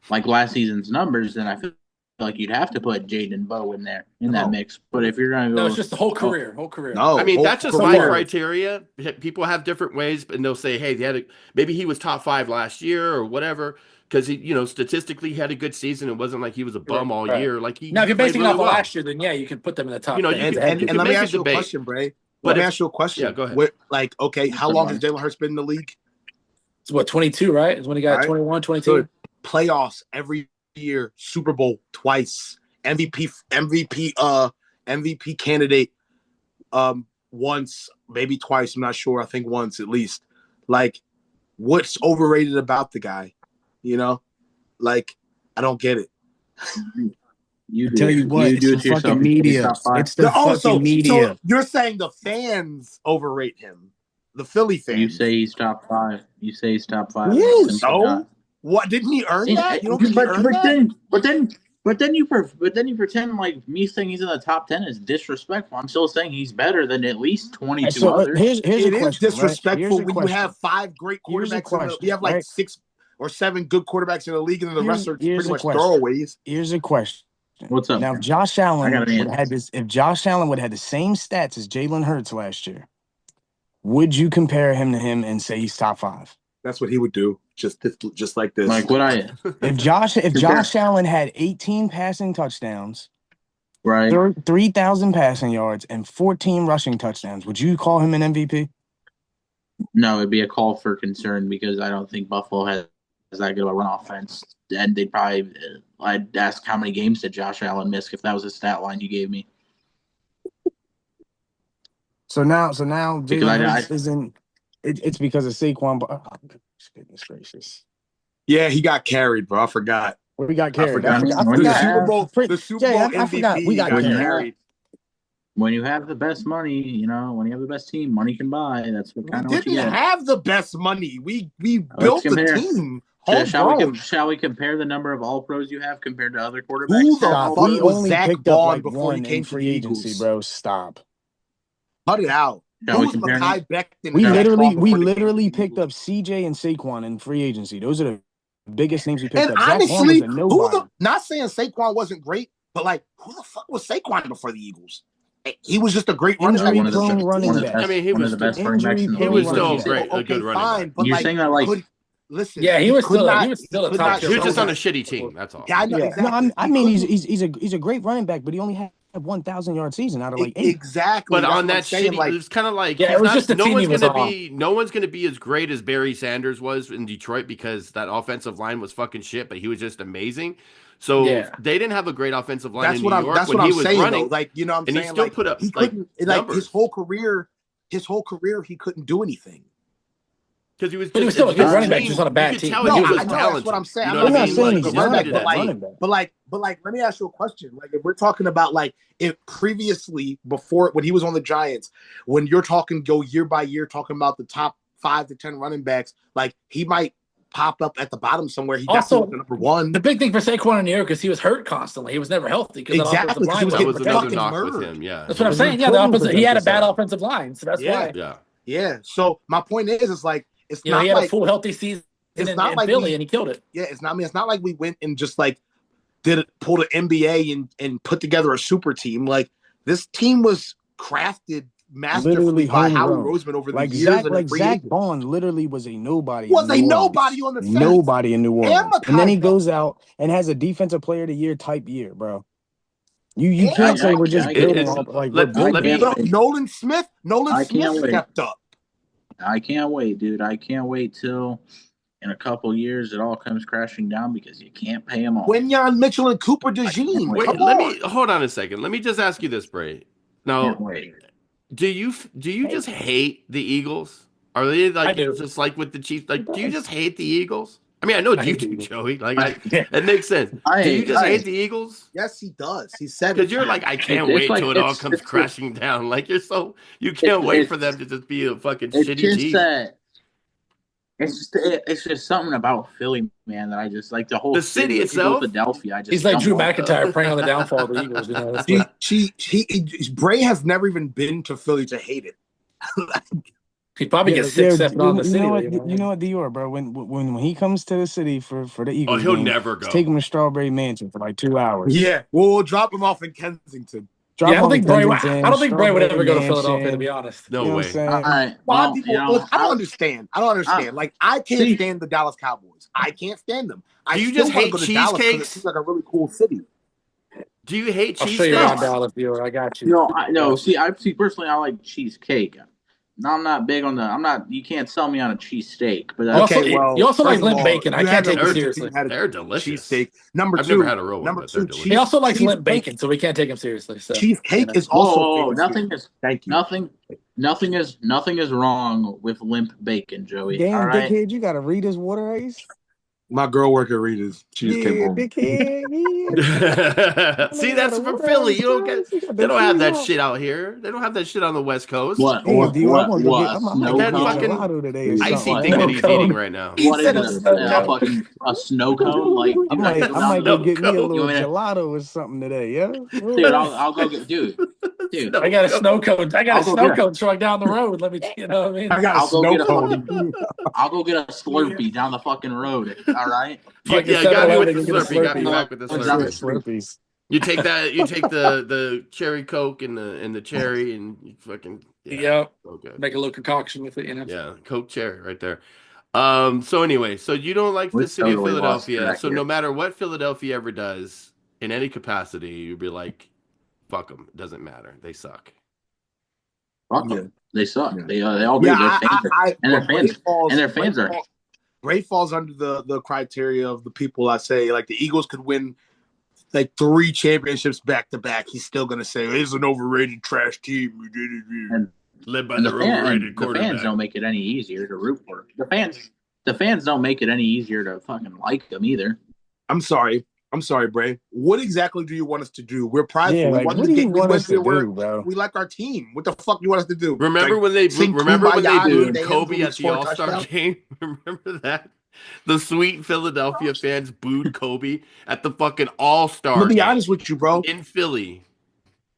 like last season's numbers, then I feel like you'd have to put Jaden Bowe in there in that mix. But if you're gonna go, No, it's just the whole career. Whole career. No, I mean, whole that's just career. my criteria. People have different ways, and they'll say, "Hey, maybe he was top 5 last year or whatever." Because he, statistically, he had a good season. It wasn't like he was a bum all Right. year. Like he. Now, if you're played basing it really off of well. last year, then yeah, you can put them in the top 10. You can- And you let me make a ask you a debate. question, Bray. But Let me if- ask you a question. Yeah, go ahead. Okay, how long has Jalen Hurts been in the league? It's what, 22, right? Is when he got Right. 21, 22. Good. Playoffs every year, Super Bowl twice, MVP candidate once, maybe twice. I'm not sure. I think once at least. Like, what's overrated about the guy? Like, I don't get it. you do Tell it. you what, you do it it's to the yourself. fucking You say media. top 5. It's the fucking media. So you're saying the fans overrate him, the Philly fans. You say he's top 5. You say he's top 5. Yes. No. What didn't he earn that? You don't think he earned that? But then you pretend like me saying he's in the top 10 is disrespectful. I'm still saying he's better than at least 22 So others. here's It a is question. disrespectful Here's a when you question. have 5 great Here's a quarterbacks. question, You have like right? 6 or 7 good quarterbacks in the league, and then the rest are Here's pretty a much question. throwaways. Here's a question. What's up? Now, if Josh Allen I got an would answer. have had this, if Josh Allen would have had the same stats as Jalen Hurts last year, would you compare him to him and say he's top 5? That's what he would do, just like this. Like what I If Josh Allen had 18 passing touchdowns, right? 3,000 passing yards, and 14 rushing touchdowns, would you call him an MVP? No, it'd be a call for concern because I don't think Buffalo has that good of a run offense. And they'd probably, I'd ask how many games did Josh Allen miss if that was a stat line you gave me. So now Because Jalen Hurts isn't. It's because of Saquon. But goodness gracious, Yeah, he got carried, bro. I forgot. we got carried. forgot. I When The you forgot. Super Bowl, the Super Jay, Bowl I MVP forgot. We got got carried. carried. When you have the best money, when you have the best team, money can buy. That's what We kind of what you didn't get. have the best money. We built the compare. team. Shall we compare the number of all pros you have compared to other quarterbacks? Who the Stop. fuck We was only Zach picked up Vaughn like before he one came in to free the agency, Eagles? bro. Stop. Cut it out. Shall Who we was compare Mekhi them? Becton? We at that literally time before the Eagles? picked up CJ and Saquon in free agency. Those are the biggest names we picked And up. Zach Bond was honestly, a nobody. not saying Saquon wasn't great, but like, who the fuck was Saquon before the Eagles? He was just a great running back. Injury One of the prone best, running one of the back. best, I mean, he one was of the best still- running backs in the Injury He league. was still What great, you say? a good running fine, back. but You're like, saying that like listen, Yeah, he was could still not- he was still a could top not tier He was just show on a that. shitty team. That's all. Yeah, I know Yeah, exactly. no, I mean he's a great running back, but he only had 1,000-yard season out of like 8. Exactly. But That's on what I'm that saying, shitty, like, it's kind of like Yeah, he's it was not- just the no team one's he was gonna on. be no one's gonna be as great as Barry Sanders was in Detroit because that offensive line was fucking shit, but he was just amazing. So Yeah. they didn't have a great offensive line that's in what New I'm. York That's when what he I'm was saying. running, Though, like, you know, what I'm and he saying, still like, put up he like couldn't, like numbers. his whole career, he couldn't do anything. Because he was But he was just still a good his running back, team- just on a bad you could team. tell But he he was was- I know, talented. that's what I'm saying. You know I'm what not I I'm mean? not saying Like, he's he not a suited good that team. running back. But like, let me ask you a question. Like, if we're talking about like if previously before when he was on the Giants, when you're talking go year by year, talking about the top 5 to 10 running backs, like he might pop up at the bottom somewhere. He Also, definitely was the number one. The big thing for Saquon in New York is he was hurt constantly. He was never healthy because Exactly, that 'cause he offensive was That line was getting another fucking knock with murdered. him. Yeah, That's what I'm He saying. Yeah, the couldn't opposite. He protect had a bad himself. offensive line, so that's Yeah. why. yeah. Yeah. So my point is like it's You know, not he had like a full healthy season it's in not like Philly, we- and he killed it. yeah, it's not. I mean, it's not like we went and just like pulled an NBA and put together a super team. Like this team was crafted masterfully Literally by Howie homegrown. Roseman over the Like years. Zach, and like free Zach agents. Bond literally was a nobody. Was in a New Orleans. nobody on the Saints. Nobody in New Orleans. And then he Mekhi goes out and has a defensive player of the year type year, bro. You And- can't say we're just I- building it's- up like let- we're let building. me- can't wait. Nolan Smith. I can't wait. Stepped up. I can't wait, dude. I can't wait till in a couple years it all comes crashing down because you can't pay them all. Quinyon Mitchell and Cooper DeJean. Wait, Wait, Come let on. me hold on a second. Let me just ask you this, Bray. Now, Can't wait. do you just hate the Eagles? Are they I like do. just like with the Chiefs? Like, do you just hate the Eagles? I mean, I know I you hate the do, Eagles. Joey. Like, Yeah. it makes sense. Do you just hate the Eagles? Yes, he does. He said Because it. you're like, I can't It's wait like- till it all it's- comes it's- crashing down. Like you can't wait it's- for them to just be a fucking It's shitty just team. that it's just something about Philly, man, that I just like the whole The city like, itself? Philadelphia. I just He's like don't Drew want McIntyre preying on the downfall of the Eagles. You know, that's what, Bray has never even been to Philly to hate it. he probably gets Yeah, 6-7 on the city. You know what, Dior, bro? When he comes to the city for the Oh, Eagles, he'll game, never go. just take him to Strawberry Mansion for like 2 hours. Yeah, we'll drop him off in Kensington. Drop Yeah, I don't him think in Bray. Kensington, I don't think Bray would ever go to Strawberry Philadelphia, to be Mansion. honest. No You know what way. I'm saying? All right. A lot of Well, people, you know, look, I don't understand. I don't understand. I- like, I can't See- stand the Dallas Cowboys. I can't stand them. I Do you still just wanna hate go to Dallas 'cause cheesecakes? It seems like a really cool city. Do you hate I'll show you around cheesesteaks? Dallas, viewer. I got you. No. See, personally, I like cheesecake. No, I'm not big on the. I'm not. You can't sell me on a cheesesteak. But You that's, also, Okay, well, you also like first of limp all, bacon. I you can't had take to- him seriously. had a They're delicious. cheesesteak. Number I've two, never had a real one, number but they're two, delicious. He also likes limp cheesecake- bacon, so we can't take him seriously. So Cheesecake is whoa, also whoa, whoa, famous here. nothing is wrong with limp bacon, Joey. Damn, all right. dickhead, you got to read his water ice? My girl work at Rita's Cheesecake Yeah, Room. dickhead. Yeah. See, that's from Philly. You don't get. They don't have that shit out here. They don't have that shit on the West Coast. What? Hey, what? dude, I What? want to go what? get. I'm a snow gonna That get fucking gelato today or icy something. Icy What? thing that Snow he's cone. eating right now. What He is said it? a snow A cone. fucking a snow cone? Like, I dude, I might go get me a Snow little cone. gelato or something today, yeah. Dude, I'll go get dude. I got a snow cone. I got a I'll go snow get cone truck down the road. Let me, you know what I mean? I got a I'll go snow get a cone. fucking. I'll go get a Slurpee down the fucking road. All right. Yeah, Fucking you got me with 7-Eleven, the get a Slurpee. Got me Slurpee. back with the Down the Slurpee. street. Slurpees. You take that. You take the cherry Coke and the cherry and you fucking Yep. so good. Make a little concoction with it, you know. Yeah, Coke cherry right there. So anyway, so you don't like the We city of totally lost Philadelphia. track So here. no matter what Philadelphia ever does in any capacity, you'd be like, "Fuck them. It doesn't matter. They suck." Fuck 'em. Yeah. They suck. Yeah. They all do. Yeah, Their fans are- and their fans are. Bray falls under the criteria of the people I say like the Eagles could win like 3 championships back to back. He's still gonna say it's an overrated trash team. And- Led by And the the, fan, overrated the fans quarterback. don't make it any easier to root for. The fans don't make it any easier to fucking like them either. I'm sorry, Bray. What exactly do you want us to do? We're prideful. Yeah, We like won what this do you game. We want went us to there. do, bro? We like our team. What the fuck do you want us to do? Remember Like, when they sing booed Kumbaya, Kobe at the score a All Star touchdown? game? Remember that? The sweet Philadelphia fans booed Kobe at the fucking All I'm Star gonna be game honest with you, bro. in Philly.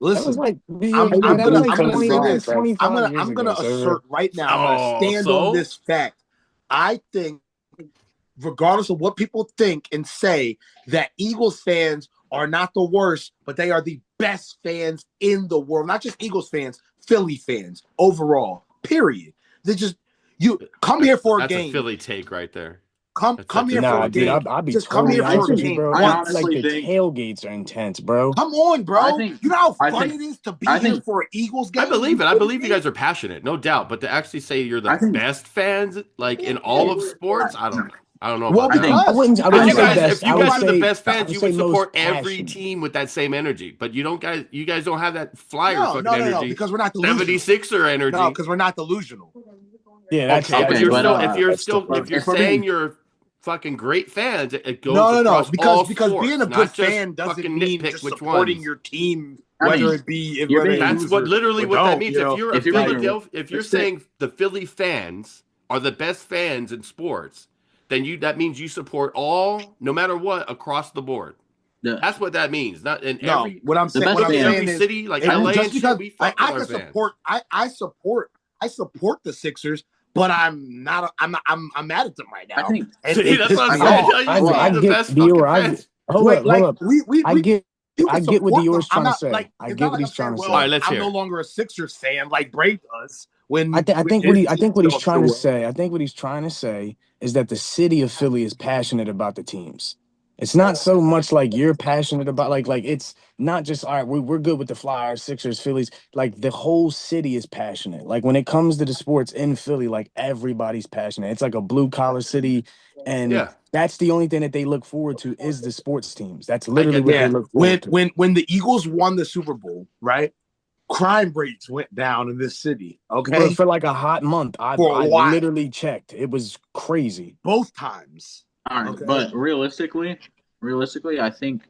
That was Listen, like I'm that was gonna like I'm gonna say 25, this. 25 years I'm gonna ago, sir. assert right now. I'm gonna Oh, stand on so this fact. I think, regardless of what people think and say, that Eagles fans are not the worst, but they are the best fans in the world. Not just Eagles fans, Philly fans overall. Period. They just you come here for a that's a game. Philly take right there. Come That's come such a here for Nah, a Philly dude, game. take. I'll be Just come totally here I for honest a with think you, game bro. I once. Like honestly the think tailgates are intense, bro. Come on, bro. I think You know how I fun think it is to be I here think for an Eagles game? I believe it. I You believe you kidding guys are passionate, no doubt. But to actually say you're the I think best fans, like in all me? of sports, I no. don't know. I don't know Well, about I that. think I Because wouldn't you say I guys, think if best. you I would guys are the say best fans, you would most support every passionate. team with that same energy. But you don't you guys don't have that flyer no, fucking no, no, no, energy. because we're not delusional. 76er No, energy. because we're not delusional. Yeah, that's Okay, but okay, you're but still if you're that's still different. if you're if we're being saying you're fucking great fans, it No, goes no, no, across all because being sports, a good not just fan doesn't fucking mean nitpick just which supporting ones. your team, I mean, whether it be if you're they being That's lose what literally or what that don't. means. You know, If if you're being Philadelphia, if you're realistic, saying the Philly fans are the best fans in sports, then that means you support all, no matter what, across the board. the That's what that means. Not in no. every What I'm the saying, what best look I'm at fan every saying is, city like if, LA just and shit. because We like fuck with I our can fans. support, I support the Sixers, but I'm not. I'm mad at them right now. I think and See, it that's what I'm pisses me saying. off. Oh, You say I you're the get best fucking Dior. fans. Like, Hold up. we you I can get what support them. Dior's I'm trying to not say. like I it's get not what like he's I'm trying saying, to All say. right, well, let's I'm hear no it. longer a Sixers fan like Bray does I when think his I think teams what he's don't trying do to well. say. I think what he's trying to say is that the city of Philly is passionate about the teams. It's not so much like you're passionate about like it's not just all right, we're good with the Flyers, Sixers, Phillies. Like the whole city is passionate. Like when it comes to the sports in Philly, like everybody's passionate. It's like a blue collar city, and Yeah, that's the only thing that they look forward to is the sports teams. That's I literally get what that. they Yeah, look forward to. when the Eagles won the Super Bowl, right? Crime rates went down in this city. Bro, Okay, for like a hot month, for a I while, literally checked. It was crazy. both times. all right, Okay, but realistically, I think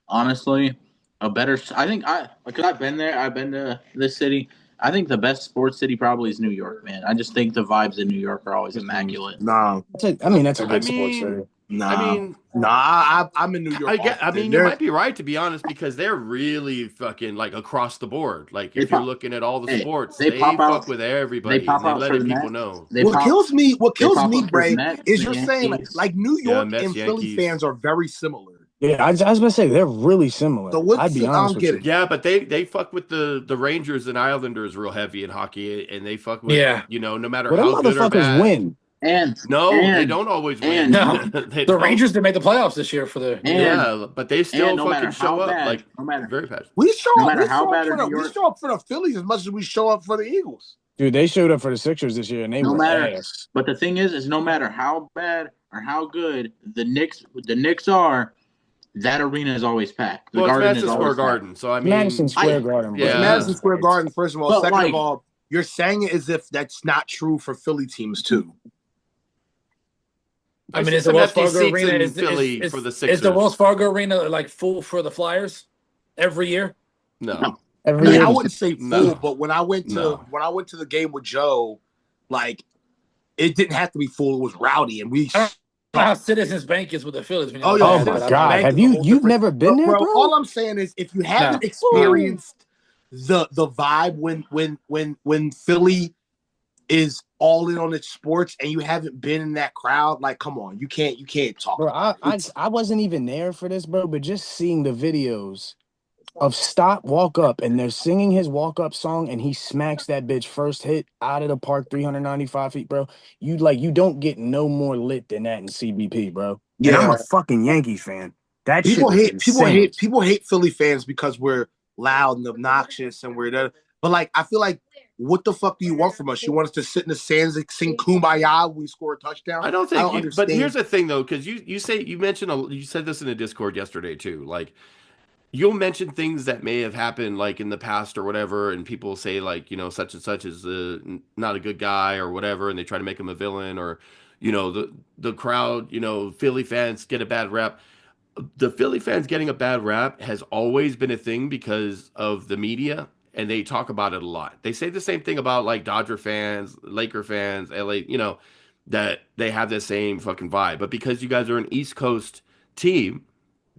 honestly, a better. I think I because I've been there. I've been to this city. I think the best sports city probably is New York, man. I just think the vibes in New York are always immaculate. nah, I mean, that's a I good sports mean, city. I nah, mean, nah. I'm in New York I get. I often. mean, you might be right to be honest, because they're really fucking like across the board. Like They if you're pop, looking at all the hey, sports, they they pop out. fuck with They everybody and pop they out for the letting people Nets. know. They pop. What They kills pop me, up for the Bray, Nets, is the you're saying Yankees. like New Yeah, York Mets, and Philly Yankees. fans are very similar. Yeah, I was gonna say they're really similar. So what's I'd be I honest don't with get you. it. Yeah, but they fuck with the Rangers and Islanders real heavy in hockey, and they fuck with Yeah. no matter Well, them how good or motherfuckers bad. win. And No, they and don't always win. and No, They the don't. Rangers did make the playoffs this year for the New York. and Yeah, but they and still fucking show up like very passionate. no matter how bad are New We York, show up for the Phillies as much as we show up for the Eagles. Dude, they showed up for the Sixers this year and they no were matter. ass. But the thing is no matter how bad or how good the Knicks are, that arena is always packed. The Well, it's Garden is Madison Square always packed. Garden, so I Madison mean, Square I Garden, bro. It's yeah. Madison Square Garden, first of all. But, Second like- of all, you're saying it as if that's not true for Philly teams too. I mean, see is the some Wells empty Fargo seats Arena in Philly for the is Sixers. the Wells Fargo Arena like full for the Flyers every year? No, No. I Every mean, year. I wouldn't say full, No. but when I went to No. the game with Joe, like it didn't have to be full. It was rowdy, and we. I don't know how Citizens Bank is with the Phillies. When you Oh, look yeah, Oh at it. my Citizens God. Bank Have is a you whole you've different- never been there, bro? All I'm saying is, if you haven't No. experienced the vibe when Philly is all in on its sports, and you haven't been in that crowd, like, come on, you can't talk. Bro, I wasn't even there for this, bro, but just seeing the videos of Stop Walk Up and they're singing his walk up song and he smacks that bitch first hit out of the park 395 feet, bro. You don't get no more lit than that in CBP, bro. And I'm Yeah. a fucking Yankees fan. That People shit was people insane. hate Philly fans because we're loud and obnoxious and we're there. But like, I feel like, what the fuck do you want from us? You want us to sit in the stands and sing "Kumbaya" when we score a touchdown? I don't think. But understand. here's the thing, though, because you said this in the Discord yesterday too. Like, you'll mention things that may have happened like in the past or whatever, and people say like such and such is not a good guy or whatever, and they try to make him a villain, or the crowd, Philly fans get a bad rap. The Philly fans getting a bad rap has always been a thing because of the media, and they talk about it a lot. They say the same thing about like Dodger fans, Laker fans, LA, that they have the same fucking vibe. But because you guys are an East Coast team,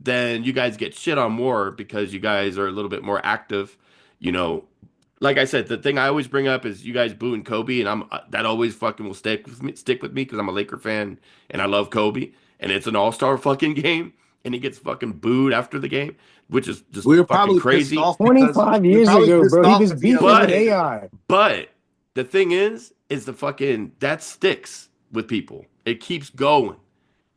then you guys get shit on more because you guys are a little bit more active you know, like I said, the thing I always bring up is you guys booing Kobe, and I'm that always fucking will stick with me because I'm a Laker fan and I love Kobe, and it's an all-star fucking game, and he gets fucking booed after the game, which is just We were fucking probably crazy. pissed off because 25 we were years probably ago, pissed bro. He off was because beefing But- with AI. But the thing is the fucking that sticks with people. It keeps going,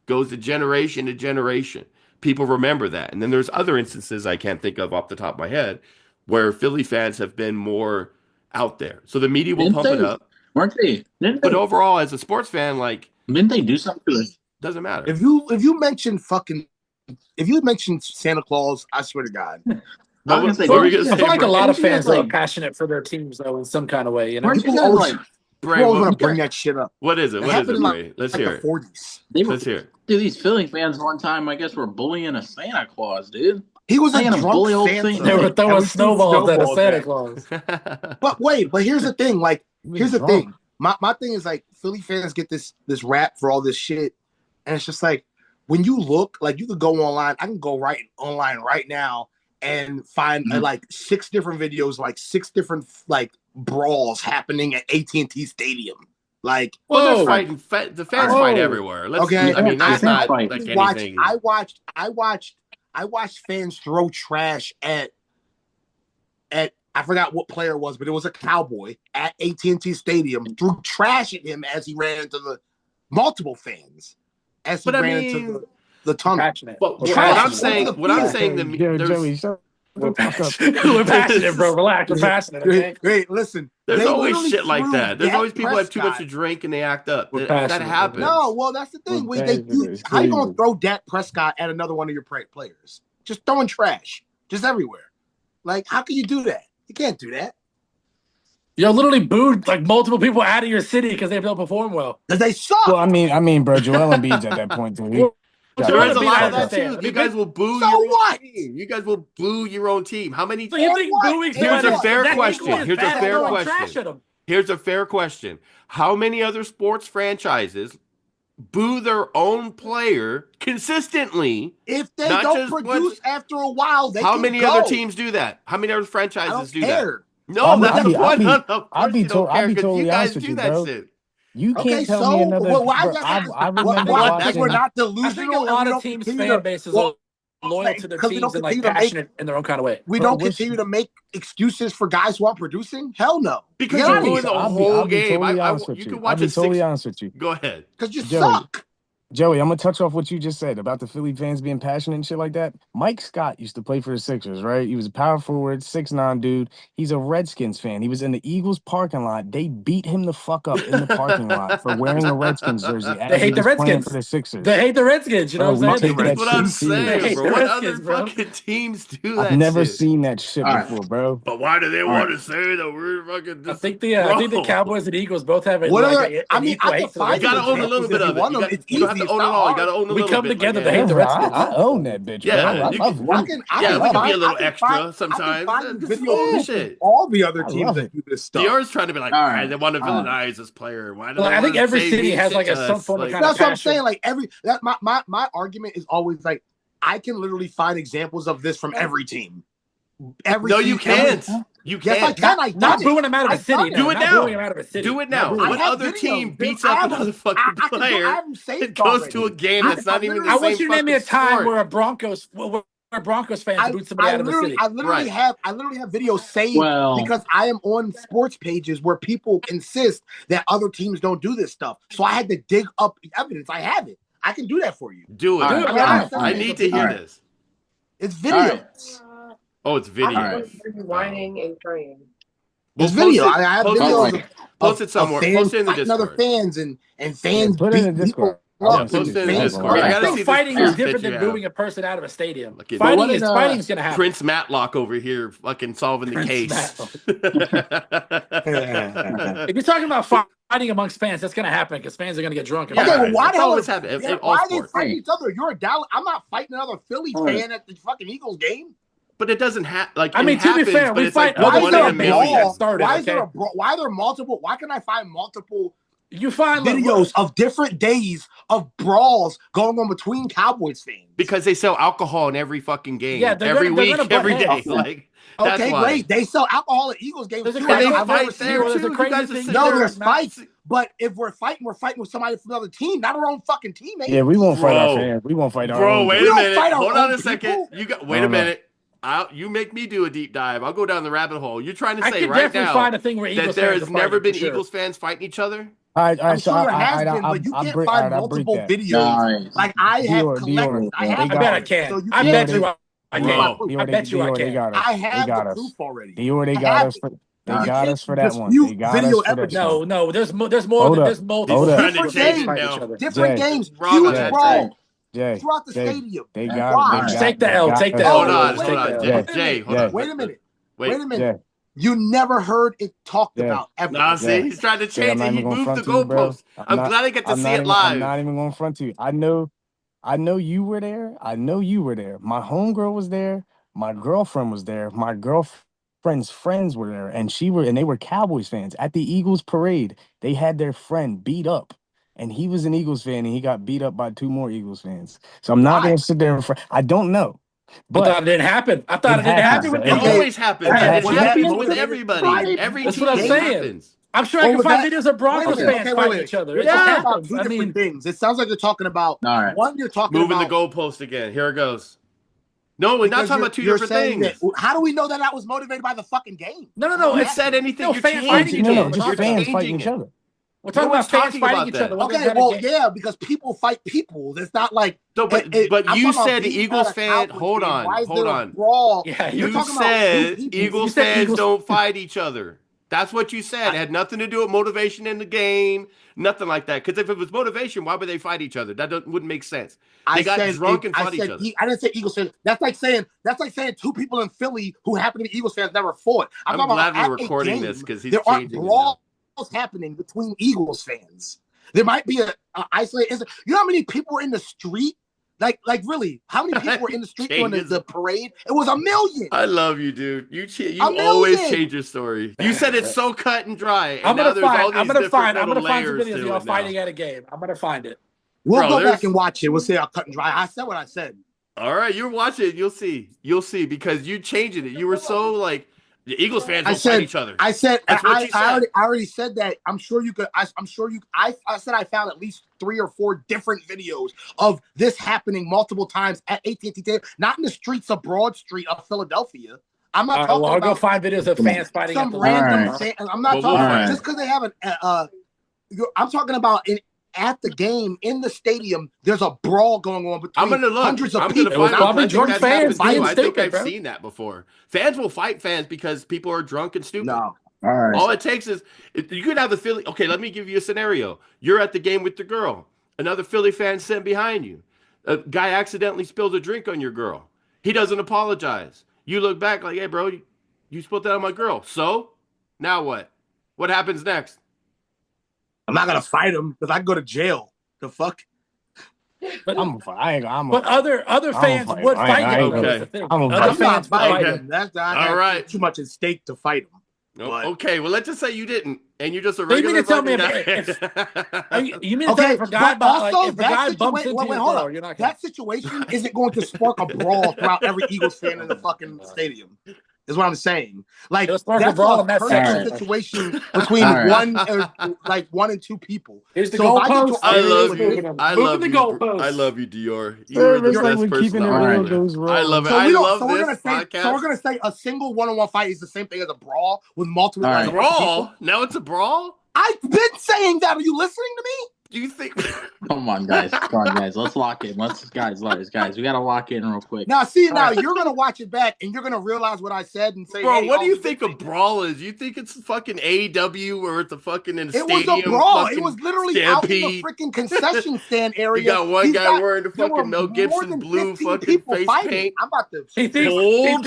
goes to generation. People remember that. And then there's other instances I can't think of off the top of my head where Philly fans have been more out there. So the media will Didn't pump it they? up. Weren't they? But overall, as a sports fan, like, Didn't they do something to it? doesn't matter. If you mention Santa Claus, I swear to God. What I was what gonna were say, you gonna I say, feel like a Bray? lot of Weren't you fans guys, are like- passionate for their teams, though, in some kind of way. You know, Weren't you People guys always- like Bray, People always want what, to bring that shit up. what is it? It What is happened it, in like, Bray? Let's like hear the it. 40s. they were? Let's hear it. Dude, these Philly fans one time, I guess, were bullying a Santa Claus, dude. He was a They had a drunk bully old Santa. thing. they were And throwing we threw snowballs at a snowballs Santa at him. Claus. But here's the thing. Like, He was here's the drunk. thing. My thing is like Philly fans get this rap for all this shit, and it's just like when you look, like you could go online. I can go online right now and find like 6 different videos, like 6 different like brawls happening at AT&T Stadium. Like, Well, Whoa. they're fighting. The fans Whoa. fight everywhere. Let's. okay, I mean, that's I not fight. like watch, anything. I watched fans throw trash at I forgot what player it was, but it was a Cowboy at AT&T Stadium. Threw trash at him as he ran into the multiple fans as he But I ran mean- into the tunnel. Passionate. But We're what Trash. I'm passionate. saying, what I'm Yeah. saying, Yo, there's Joey, shut We're the fuck up. passionate. We're passionate, bro. Relax. We're passionate. Okay. Wait, listen. there's They always literally shit like threw that. There's Dak always people who have too much to Prescott. drink and they act up. We're That passionate. happens. No, well, that's the thing. Well, How you gonna crazy. throw Dak Prescott at another one of your players? Just throwing trash, just everywhere. Like, how can you do that? You can't do that. You literally booed like multiple people out of your city because they don't perform well. Because they suck. Well, I mean, bro, Joel Embiid's at that point too. He Well, got There Joel is a Embiid, lot I of that understand. too. You guys will boo So your own what? team. You guys will boo your own team. How many? So you And think what? booing Here's somebody- a fair that question. equals Here's a bad fair throwing question. trash at 'em. Here's a fair question. How many other sports franchises boo their own player consistently? If they Not don't just produce once- after a while, they How can many go. other teams do that? How many other I franchises don't do that? care. No, I'll that's be- the I'll point. be- Of I'll course be you don't to- I'll care be 'cause totally you guys honest with do you, that bro. shit. You Okay, can't tell so me another. well, why bro, does I that- remember why- watching- because we're not I delusional. think a and lot we of don't teams' continue fan to- bases well, are loyal to their because we teams don't and like continue to make- passionate in their own kind of way. we Bro, don't what's- continue to make excuses for guys who aren't producing. Hell no, Because Get you're out of ruining here. the I'll whole be game. totally I, honest with you you. can I'll watch be a totally 6. honest with you. Go ahead. because you Joey. suck. Joey, I'm gonna touch off what you just said about the Philly fans being passionate and shit like that. Mike Scott used to play for the Sixers, right? He was a power forward, 6'9" dude. He's a Redskins fan. He was in the Eagles parking lot. They beat him the fuck up in the parking lot for wearing a Redskins jersey. as They he hate the was playing Redskins. for the Sixers. They hate the Redskins. You know Bro, what we I'm saying? take That's that what I'm shit serious, saying, Hey, bro. the What Redskins, other bro. fucking teams do that I've never shit? seen that shit All right. before, bro. But why do they All want right. to say that we're fucking? I think the Bro. Cowboys and Eagles both have it. What Like other- I mean, I can You find gotta own a examples little bit if of you it. want You, them. got, It's you don't have easy. to It's own it not all. You hard. gotta own a We little come bit. together my to guy. hate the Redskins. I own that bitch, Yeah, bro. I you- love I it. can Yeah, we can be a little I can extra find- sometimes. I can find This is video clips bullshit. of all the other I teams love that it. do this stuff. Dior's trying to be like, All right. they want to All right. villainize this player. Why do Well, they I think wanna every say city mean has, shit like, to some us? form of Like, kind of That's what I'm passion. saying. Like my argument is always like I can literally find examples of this from every team. Every no, you team, every- can't. You Yes, I can't. can. I Not done it. booing them out of a I've city. done No, Do it not now. booing them out of a city. Do it Not now. booing What them. have other videos. team beats I up have another them- fucking I can do- I player have them saved and goes to a already. game that's not even the I same want you to name me a fucking time sport? where Broncos fans booed somebody out of the city. I literally Right. have videos saved Well- because I am on sports pages where people insist that other teams don't do this stuff. So I had to dig up evidence. I have it. I can do that for you. Do it. All right, I mean, all I'm right, not I saying need it's to a- hear All right. this. It's All right. videos. Oh, it's video. All right. Whining and crying. Well, It's video. post it- I have post it- videos it. Post it somewhere. Of fans Post it in the fighting other Discord. fans and fans Put it in the beating Discord. people I up wanna and see Post it in the fans Discord. crying. I I gotta think see fighting this is different that you than have. booing a person out of a stadium. Look at Fighting what is did, fighting's gonna happen. Prince Matlock over here fucking solving the Prince case. If you're talking about fighting amongst fans, that's gonna happen because fans are gonna get drunk. Yeah, Okay, well, why that's the hell always are- happened in yeah, all why are they sports. fighting each other? You're a Dallas. I'm not fighting another Philly All right. fan at the fucking Eagles game. But it doesn't have like. I it mean, to be happens, fair, but we it's like fight Why other is one there in a a fans million. brawl? started, Why is there okay? a brawl? Why are there multiple? Why can I find multiple You find videos of different days of brawls going on between Cowboys fans? Because they sell alcohol in every fucking game. Yeah, they're every gonna- they're week, gonna butt every day. heads. Like That's Okay, why. great. They sell alcohol at Eagles games There's a too. And they crazy I've never fight seen there it. There's a too. You crazy guys are thing sitting No, there. there's Matt. fights. But if we're fighting with somebody from another team, not our own fucking teammate. Yeah, we won't fight our Bro. fans. We won't fight our Bro, own. wait We a don't minute. fight our Hold on own a second. people. You got wait a No, no. minute. You make me do a deep dive. I'll go down the rabbit hole. You're trying to I say could right definitely now find a thing where that Eagles there fans has are never fighting, been for sure. Eagles fans fighting each other? All right, I'm so sure there has I, been, but you I can't break, find I break multiple that. videos. Guys, Like I have Dior, collected. I they have I got bet I it. can. So you I can't bet you just. I Bro. can. Dior, I bet you I Dior, they can. got us. I They have got the us. proof already. Dior, they I got have us it. for. They You got can't us for that one. dispute They got video us for that evidence. one. No, there's more Hold than up. there's multiple. Hold up. Trying to Different change games. it fight each now. other. Different Jay, games. Wrong on Huge Jay, that brawl take. Jay, throughout the Jay, stadium. they Yeah. got, Why? they Just got, take the they L. got Take the us. L. Hold Oh, on, wait hold a on. minute. Jay, Wait a Jay, minute. hold on. Wait a minute. Wait. Wait a minute. Jay, You never heard it talked Jay, about ever. Now, see, Jay, he's trying to Jay, I'm change not it. even He gonna moved the front to you, bro. goalposts. I'm glad I get to see it I'm live. not even gonna front to you. I know you were there. I know you were there. My homegirl was there. My girlfriend was there. My girlfriend's friends were there, and they were Cowboys fans at the Eagles parade. They had their friend beat up, and he was an Eagles fan, and he got beat up by two more Eagles fans. So I'm not Why? gonna sit there I don't know, I but thought it didn't happen. I thought it didn't happen with It the Okay. always happens. Okay, It was that happens with motivated everybody. by Every That's team what I'm it saying. happens. I'm sure I Or can was find that? videos of Broncos Wait a minute. fans Okay, fighting wait. each other. You're It just talking Yeah. about happens. two I different mean, things. It sounds like you're talking about all right. one. You're talking Moving the about goalpost again. Here it goes. No, we're not because talking about 2 you're different saying things. that. How do we know that that was motivated by the fucking game? no. That's No what one I'm said asking. anything. No, You're fans oh, fighting changing each no, other. it. just You're fans changing fighting each it. other. We're talking No one's about fans talking fighting about each that. other. Whether Okay, it's at a well, game. yeah, because people fight people. It's not like. No, but I'm you talking about said being Eagles at a fan. Cowboys Hold game. on, Why is hold there a on. brawl? Yeah, You're You talking about two said people. Eagles said fans Eagles- don't fight each other. That's what you said. It had nothing to do with motivation in the game, nothing like that. Because if it was motivation, why would they fight each other? Wouldn't make sense. They got drunk and fought each other. I didn't say Eagles fans. That's like saying two people in Philly who happen to be Eagles fans never fought. I'm talking glad about we're at a recording game, this because he's there aren't changing it now. brawls happening between Eagles fans. There might be a isolated incident. You know how many people were in the street? Like really, how many people were in the street during the parade? It was 1 million. I love you, dude. You A always million. change your story. You said it's so cut and dry, and I'm now gonna there's all find. these I'm gonna different find. I'm little gonna find some layers videos of to y'all it fighting now. at a game. I'm gonna find it. We'll Bro, go there's- back and watch it. We'll see how cut and dry. I said what I said. All right, you watch it. You'll see. You'll see because you changing it. You were so like the Eagles fans don't fight each other. I said That's what you said. I already said that. I'm sure you could. I'm sure you. I said I found at least 3 or 4 different videos of this happening multiple times at AT&T Stadium, not in the streets of Broad Street of Philadelphia. I'm not talking Well, I'll go about find videos of fans fighting some at the random. All right. I'm not Well, we'll talking find just because they have I'm talking about at the game in the stadium. There's a brawl going on between I'm gonna look. hundreds of I'm people. gonna It was find probably out. I think drunk that's fans happened too. being I think stupid, I've bro. seen that before. Fans will fight fans because people are drunk and stupid. No. All right. All it takes is you could have the Philly. Okay, let me give you a scenario. You're at the game with the girl. Another Philly fan sitting behind you. A guy accidentally spills a drink on your girl. He doesn't apologize. You look back like, hey, bro, you spilled that on my girl. So now what? What happens next? I'm not gonna fight him because I go to jail. The fuck? But, I'm but other fans fight. would I fight ain't him. gonna- That's the thing. I'm Other I'm fans not would fighting fight him. him. That's All all right. right. Too much at stake to fight him. No, But- okay, well, let's just say you didn't, and you're just a So you mean regular to tell me fucking guy. You mean to tell me if a guy, but also if a guy that bumps situation. into your Hold girl, up. you're not gonna. That situation isn't going to spark a brawl throughout every Eagles fan in the fucking stadium. Is what I'm saying. Like It'll spark a that's brawl a in that personal section. situation between All right. one and 2 people. Here's the So if I get to goalpost. I love with you. me- I Moving love the you. goalposts. I love you, Dior. You Sir, are the it's like best we're person keeping on it the real planet. goes wrong. I love it. So I we don't. love So we're this gonna say. podcast. So we're gonna say a single one-on-one fight is the same thing as a brawl with multiple. All right. brawl. Now it's a brawl. I've been saying that. Are you listening to me? Do you think? Come on, guys. Let's lock in. Guys. We gotta lock in real quick. Now, see, now you're gonna watch it back and you're gonna realize what I said and say, Bro, hey, what do you you think did a say that. brawl is? You think it's fucking AEW or it's a fucking in a It was stadium? a brawl. It fucking was literally out in the stampede? freaking concession stand area. You got one He's guy got- wearing the there were fucking Mel more Gibson than blue 15 fucking people face fighting. paint. I'm about to. He thinks Hold.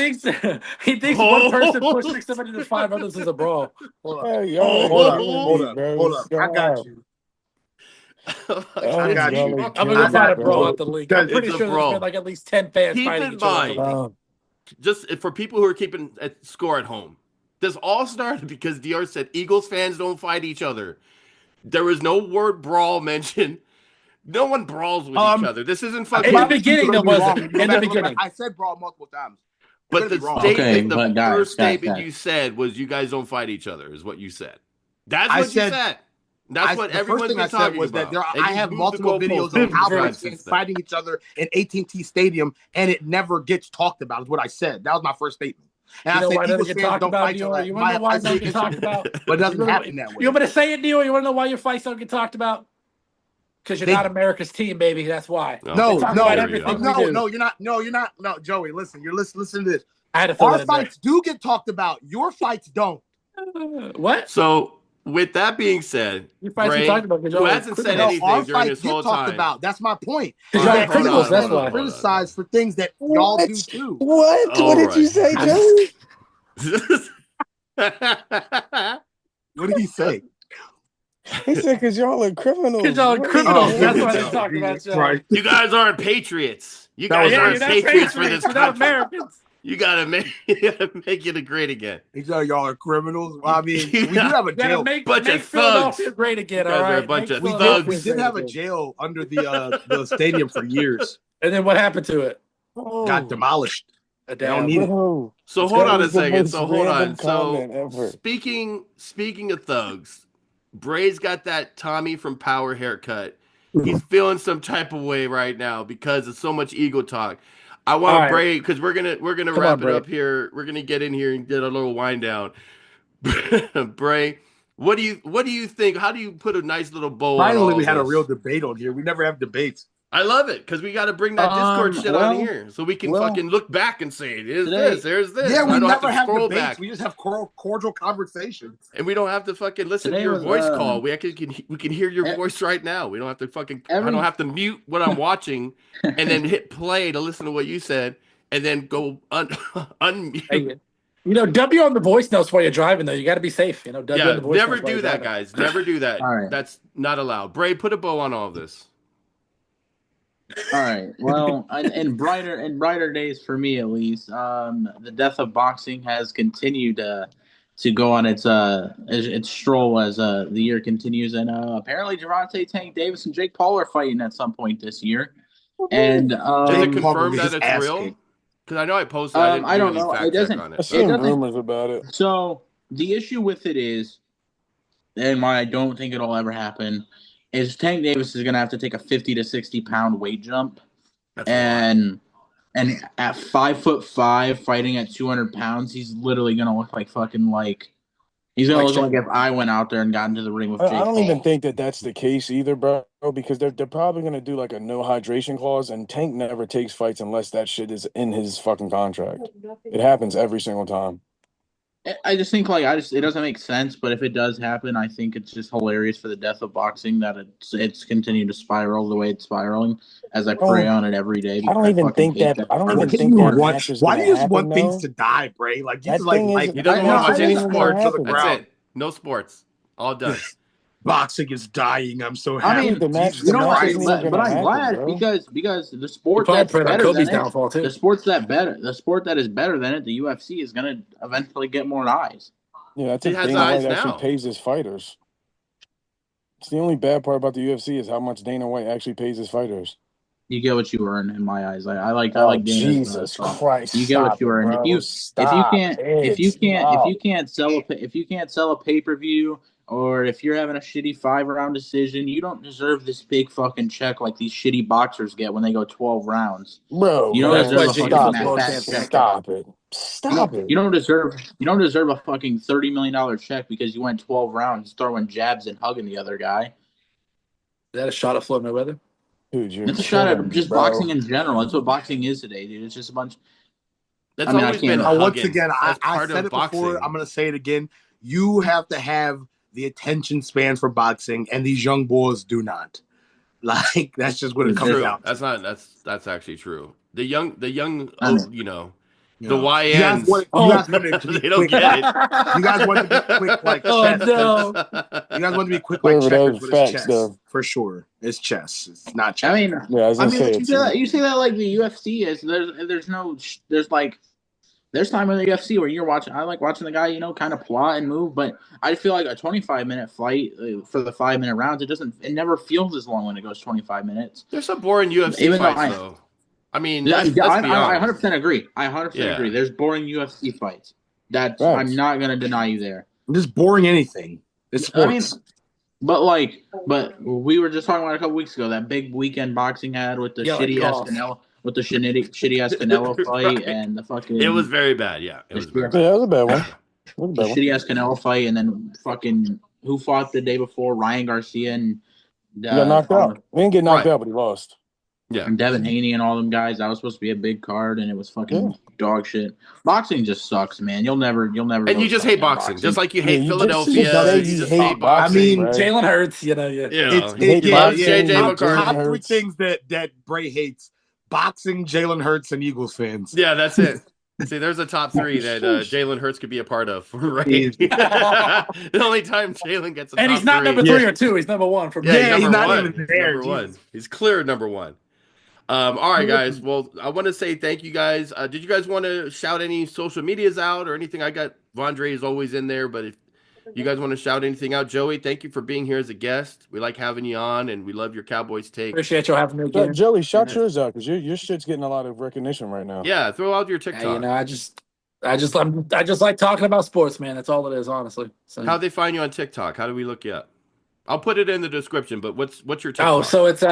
he thinks one person pushing somebody to 5 others is a brawl. Hold up. Hey, yo, Hold Hold up. I got you. I got you. I'm gonna go I find a got brawl you. at the league. I'm It's pretty a sure there's brawl. been like at least 10 fans Keep fighting in each other. mind. Just for people who are keeping a score at home, this all started because Dior said Eagles fans don't fight each other. There was no word brawl mentioned. No one brawls with each other. This isn't fucking. In the beginning, there wasn't. In the Go back, beginning. I said brawl multiple times. But could be the wrong. statement, Okay, the but guys, first statement guys. you said was, "You guys don't fight each other," is what you said. That's I what you said- said. That's what the first everyone's thing I been said talking was about. that And I you've have moved the multiple goalposts videos of 50 Cowboys times since fans then. fighting each other in AT&T Stadium, and it never gets talked about. Is what I said. That was my first statement. And You know I why said it doesn't Eagles get fans talked don't about, fight each Dior? other. You want to know why it doesn't get talked about? But it doesn't You happen that way. want me to say it, Dior? You want to know why your fights don't get talked about? Because you're They- not America's team, baby. That's why. No, They talk no, about here we everything go. we do. no, you're not. No, you're not. No, Joey, listen. Listen to this. I had to throw Our that in there. fights do get talked about. Your fights don't. What? So, with that being said, Your fights Bray, we talked about, 'cause who y'all hasn't said criminals. anything Our during fights this whole get talked time. about. That's my point. Because All y'all right, are hold criminals, on, that's hold on, why. hold on. Criticized for things that y'all do too. What? All What did you right. say, Joey? What did he say? He said, "Because y'all are criminals." Because y'all are What? criminals. Oh, That's why they Jesus talk about y'all. Christ. You guys aren't patriots. You That guys was Yeah, aren't you're not patriots for this You're not country. Americans. You gotta make it great again. He said y'all are criminals. Well, I mean, we do have a You gotta jail. make Bunch of Philadelphia thugs. great again, You all guys are a right? bunch Make of We Philadelphia thugs. did great have a again. jail under the stadium for years. And then what happened to it? Got demolished. A They don't damn. need it. Bro, So That's hold good. on that a was the second. most So hold random on. So comment ever. speaking of thugs, Bray's got that Tommy from Power haircut. He's feeling some type of way right now because of so much ego talk. I want All right. Bray, because we're gonna Come wrap on, it Bray. up here. We're gonna get in here and get a little wind down. Bray, what do you think? How do you put a nice little bow on Finally, all we had a this? real debate on here. We never have debates. I love it because we got to bring that Discord shit on here so we can fucking look back and say, "Here's today- this, here's this." Yeah, I we don't never have to have scroll debates. back, We just have cordial conversations. and we don't have to fucking listen Today to your was, voice call. We can hear your e- voice right now. We don't have to fucking. I every- don't have to mute what I'm watching and then hit play to listen to what you said, and then go unmute. Hey, you know, W on the voice notes while you're driving, though. You got to be safe. You know, W on Yeah, the voice never notes while do you're that, driving. guys. Never do that. All right. That's not allowed. Bray, put a bow on all of this. All right. Well, in brighter days for me at least, the death of boxing has continued to go on its stroll as the year continues, and apparently Gervonta Tank Davis and Jake Paul are fighting at some point this year. And Is it Paul confirmed gets that his it's ass real? kicked. Because I know I posted. I didn't I don't do any know. fact It check doesn't- on I it. seen doesn't- rumors about it. so the issue with it is, and why I don't think it'll ever happen, is Tank Davis is going to have to take a 50 to 60 pound weight jump. That's a lot. And at 5'5", fighting at 200 pounds, he's literally gonna look like he's gonna Like look like if I went out there and got into the ring with Jake I don't Paul. even think that that's the case either, bro. Because they're probably gonna do like a no hydration clause, and Tank never takes fights unless that shit is in his fucking contract. It happens every single time. I just think it doesn't make sense. But if it does happen, I think it's just hilarious for the death of boxing that it's continued to spiral the way it's spiraling. As I pray on it every day. I don't even think that. I don't even think that match is Why gonna do you just happen, want things though. to die, Bray? Like you That just like thing is- He doesn't I want to know, watch I any just- sports. happen. That's it. No sports. All done. boxing is dying. I'm so I happy. mean, the match- Jesus You know, match Christ. isn't even but I'm gonna glad happen, bro. because the sport Probably that's prayed on better Kobe's than it, downfall, too. the sport that is better than it, the UFC is gonna eventually get more eyes. Yeah, that's It if has Dana eyes White actually now. pays his fighters. It's the only bad part about the UFC is how much Dana White actually pays his fighters. You get what you earn in my eyes. I like Oh, Dana's, Jesus stuff. Christ! You get what stop you it, earn. bro. If you Stop can't sell a pay-per-view, or if you're having a shitty 5-round decision, you don't deserve this big fucking check like these shitty boxers get when they go 12 rounds. Bro, You don't man, deserve a Stop fucking it. fat check. Stop it. Stop it. You don't deserve a fucking $30 million check because you went 12 rounds throwing jabs and hugging the other guy. Is that a shot at Floyd Mayweather? Dude, you're It's a shot killing at me, just bro. boxing in general. That's what boxing is today, dude. It's just a bunch. That's I mean, I always can't- been Once Once hugging. again, That's I part said of it boxing. before. I'm going to say it again. You have to have the attention span for boxing, and these young boys do not. Like that's just what it It's comes True. down to. That's actually true. The young, I mean, you know, You the know. You YNs. guys want it to be They don't quick. get it. You guys want it to be quick like Oh, chess. no. You guys want to be quick like Whatever, that checkers, was but it's facts, chess though. for sure. It's chess. It's not chess. I mean, Yeah, I was gonna say it's you say that like the UFC is. There's time in the UFC where you're watching. I like watching the guy, kind of plot and move. But I feel like a 25-minute fight for the 5-minute rounds. It never feels as long when it goes 25 minutes. There's some boring UFC Even though fights though. I mean, Yeah, let's I be honest. 100% agree. I 100% agree. There's boring UFC fights. That's Facts. I'm not gonna deny you there. Just boring anything. It's I mean, sports. but we were just talking about a couple weeks ago that big weekend boxing had with the Yeah, like shitty ass golf. Canelo with the shitty ass Canelo fight Right. and the fucking It was very bad. Yeah, it was very Yeah, bad. it was a bad one. It was a the bad one. shitty ass Canelo fight and then fucking who fought the day before Ryan Garcia and He got knocked out. He didn't get knocked Right. out, but he lost. Yeah. and Devin Haney and all them guys. That was supposed to be a big card and it was fucking Yeah. dog shit. Boxing just sucks, man. You'll never. And go you just hate fucking boxing, just like you hate you just Philadelphia. say You you just hate hate boxing, boxing. I mean, right? Jalen Hurts, you know. You It's know, hate yeah, boxing, JJ top McCarthy. three Hurts. things that Bray hates: boxing, Jalen Hurts, and Eagles fans. Yeah, that's it. See, there's a top three that Jalen Hurts could be a part of, right? The only time Jalen gets a And top he's not three. number 3 or 2. He's number 1 for me. Yeah, Yeah, he's number not one. even there, Number one. Jesus. He's clear number one. All right, guys. Well, I want to say thank you guys. Did you guys want to shout any social medias out or anything? I got Vondre is always in there, but if you guys want to shout anything out, Joey, thank you for being here as a guest. We like having you on, and we love your Cowboys take. Appreciate you having me So, again. Joey, shout yours out because your shit's getting a lot of recognition right now. Yeah, throw out your TikTok. Yeah, you know, I just like talking about sports, man. That's all it is, honestly. So. How they find you on TikTok? How do we look you up? I'll put it in the description. But what's your TikTok? Oh, so it's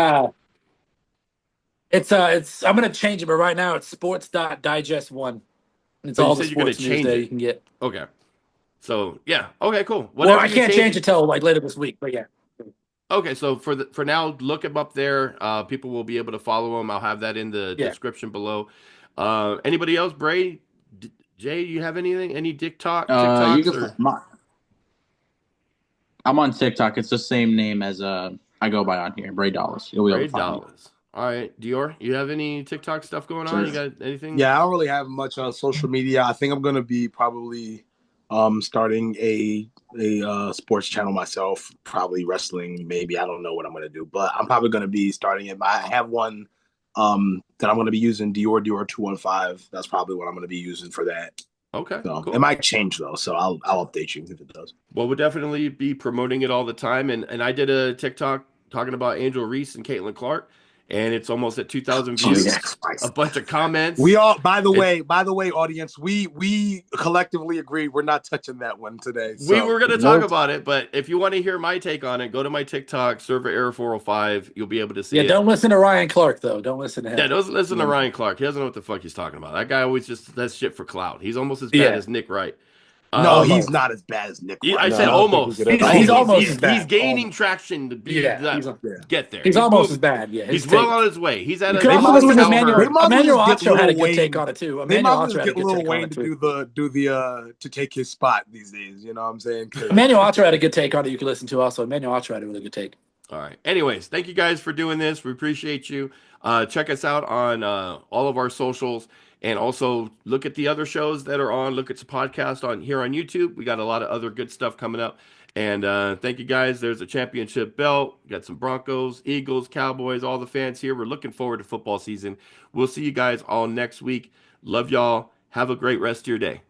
I'm gonna change it, but right now it's sports.digest1. It's So you all said the you're gonna sports news change there it. you can get. Okay. So yeah. Okay. Cool. Well, Whatever I you can't change it till like later this week, but yeah. Okay, so for now, look him up there. People will be able to follow him. I'll have that in the description below. Anybody else? Bray, Jay, you have anything? Any TikToks? You Or? can, I'm on TikTok. It's the same name as I go by on here, Bray Dallas. You'll be able Bray to find me. Dallas. All right, Dior, you have any TikTok stuff going on? You got anything? Yeah, I don't really have much on social media. I think I'm gonna be probably starting a sports channel myself, probably wrestling, maybe. I don't know what I'm gonna do, but I'm probably gonna be starting it. I have one that I'm gonna be using, Dior 215. That's probably what I'm gonna be using for that. Okay, So cool. it might change though, so I'll update you if it does. Well, we'll definitely be promoting it all the time. And I did a TikTok talking about Angel Reese and Caitlin Clark, and it's almost at 2,000 views. Jesus Christ. A bunch of comments. We all, by the way, audience, we collectively agreed we're not touching that one today. We So, were going to talk about it, but if you want to hear my take on it, go to my TikTok, Server Error 405. You'll be able to see it. Don't listen to Ryan Clark though. Don't listen to him. Yeah, don't listen to Ryan Clark. He doesn't know what the fuck he's talking about. That guy always just does shit for clout. He's almost as bad as Nick Wright. no, he's not as bad as Nick. I Wright. said No, I don't think almost. he could ever- He's almost as bad. He's gaining traction to be get there. He's almost moving. as bad. Yeah, He's well on his way. He's at You a could They also might listen as to well- Emmanuel. they might as well Emmanuel just get Acho had a Lil good take Wayne. on it too. They might Emmanuel as Acho well had a get good Lil take on Wayne it to too. do the to take his spot these days. You know what I'm saying? 'Cause- Emmanuel Acho had a good take on it. You can listen to also. Emmanuel Acho had a really good take. All right. Anyways, thank you guys for doing this. We appreciate you. Check us out on all of our socials, and also look at the other shows that are on. Look at the podcast on here on YouTube. We got a lot of other good stuff coming up. And thank you guys. There's a championship belt. We got some Broncos, Eagles, Cowboys, all the fans here. We're looking forward to football season. We'll see you guys all next week. Love y'all. Have a great rest of your day.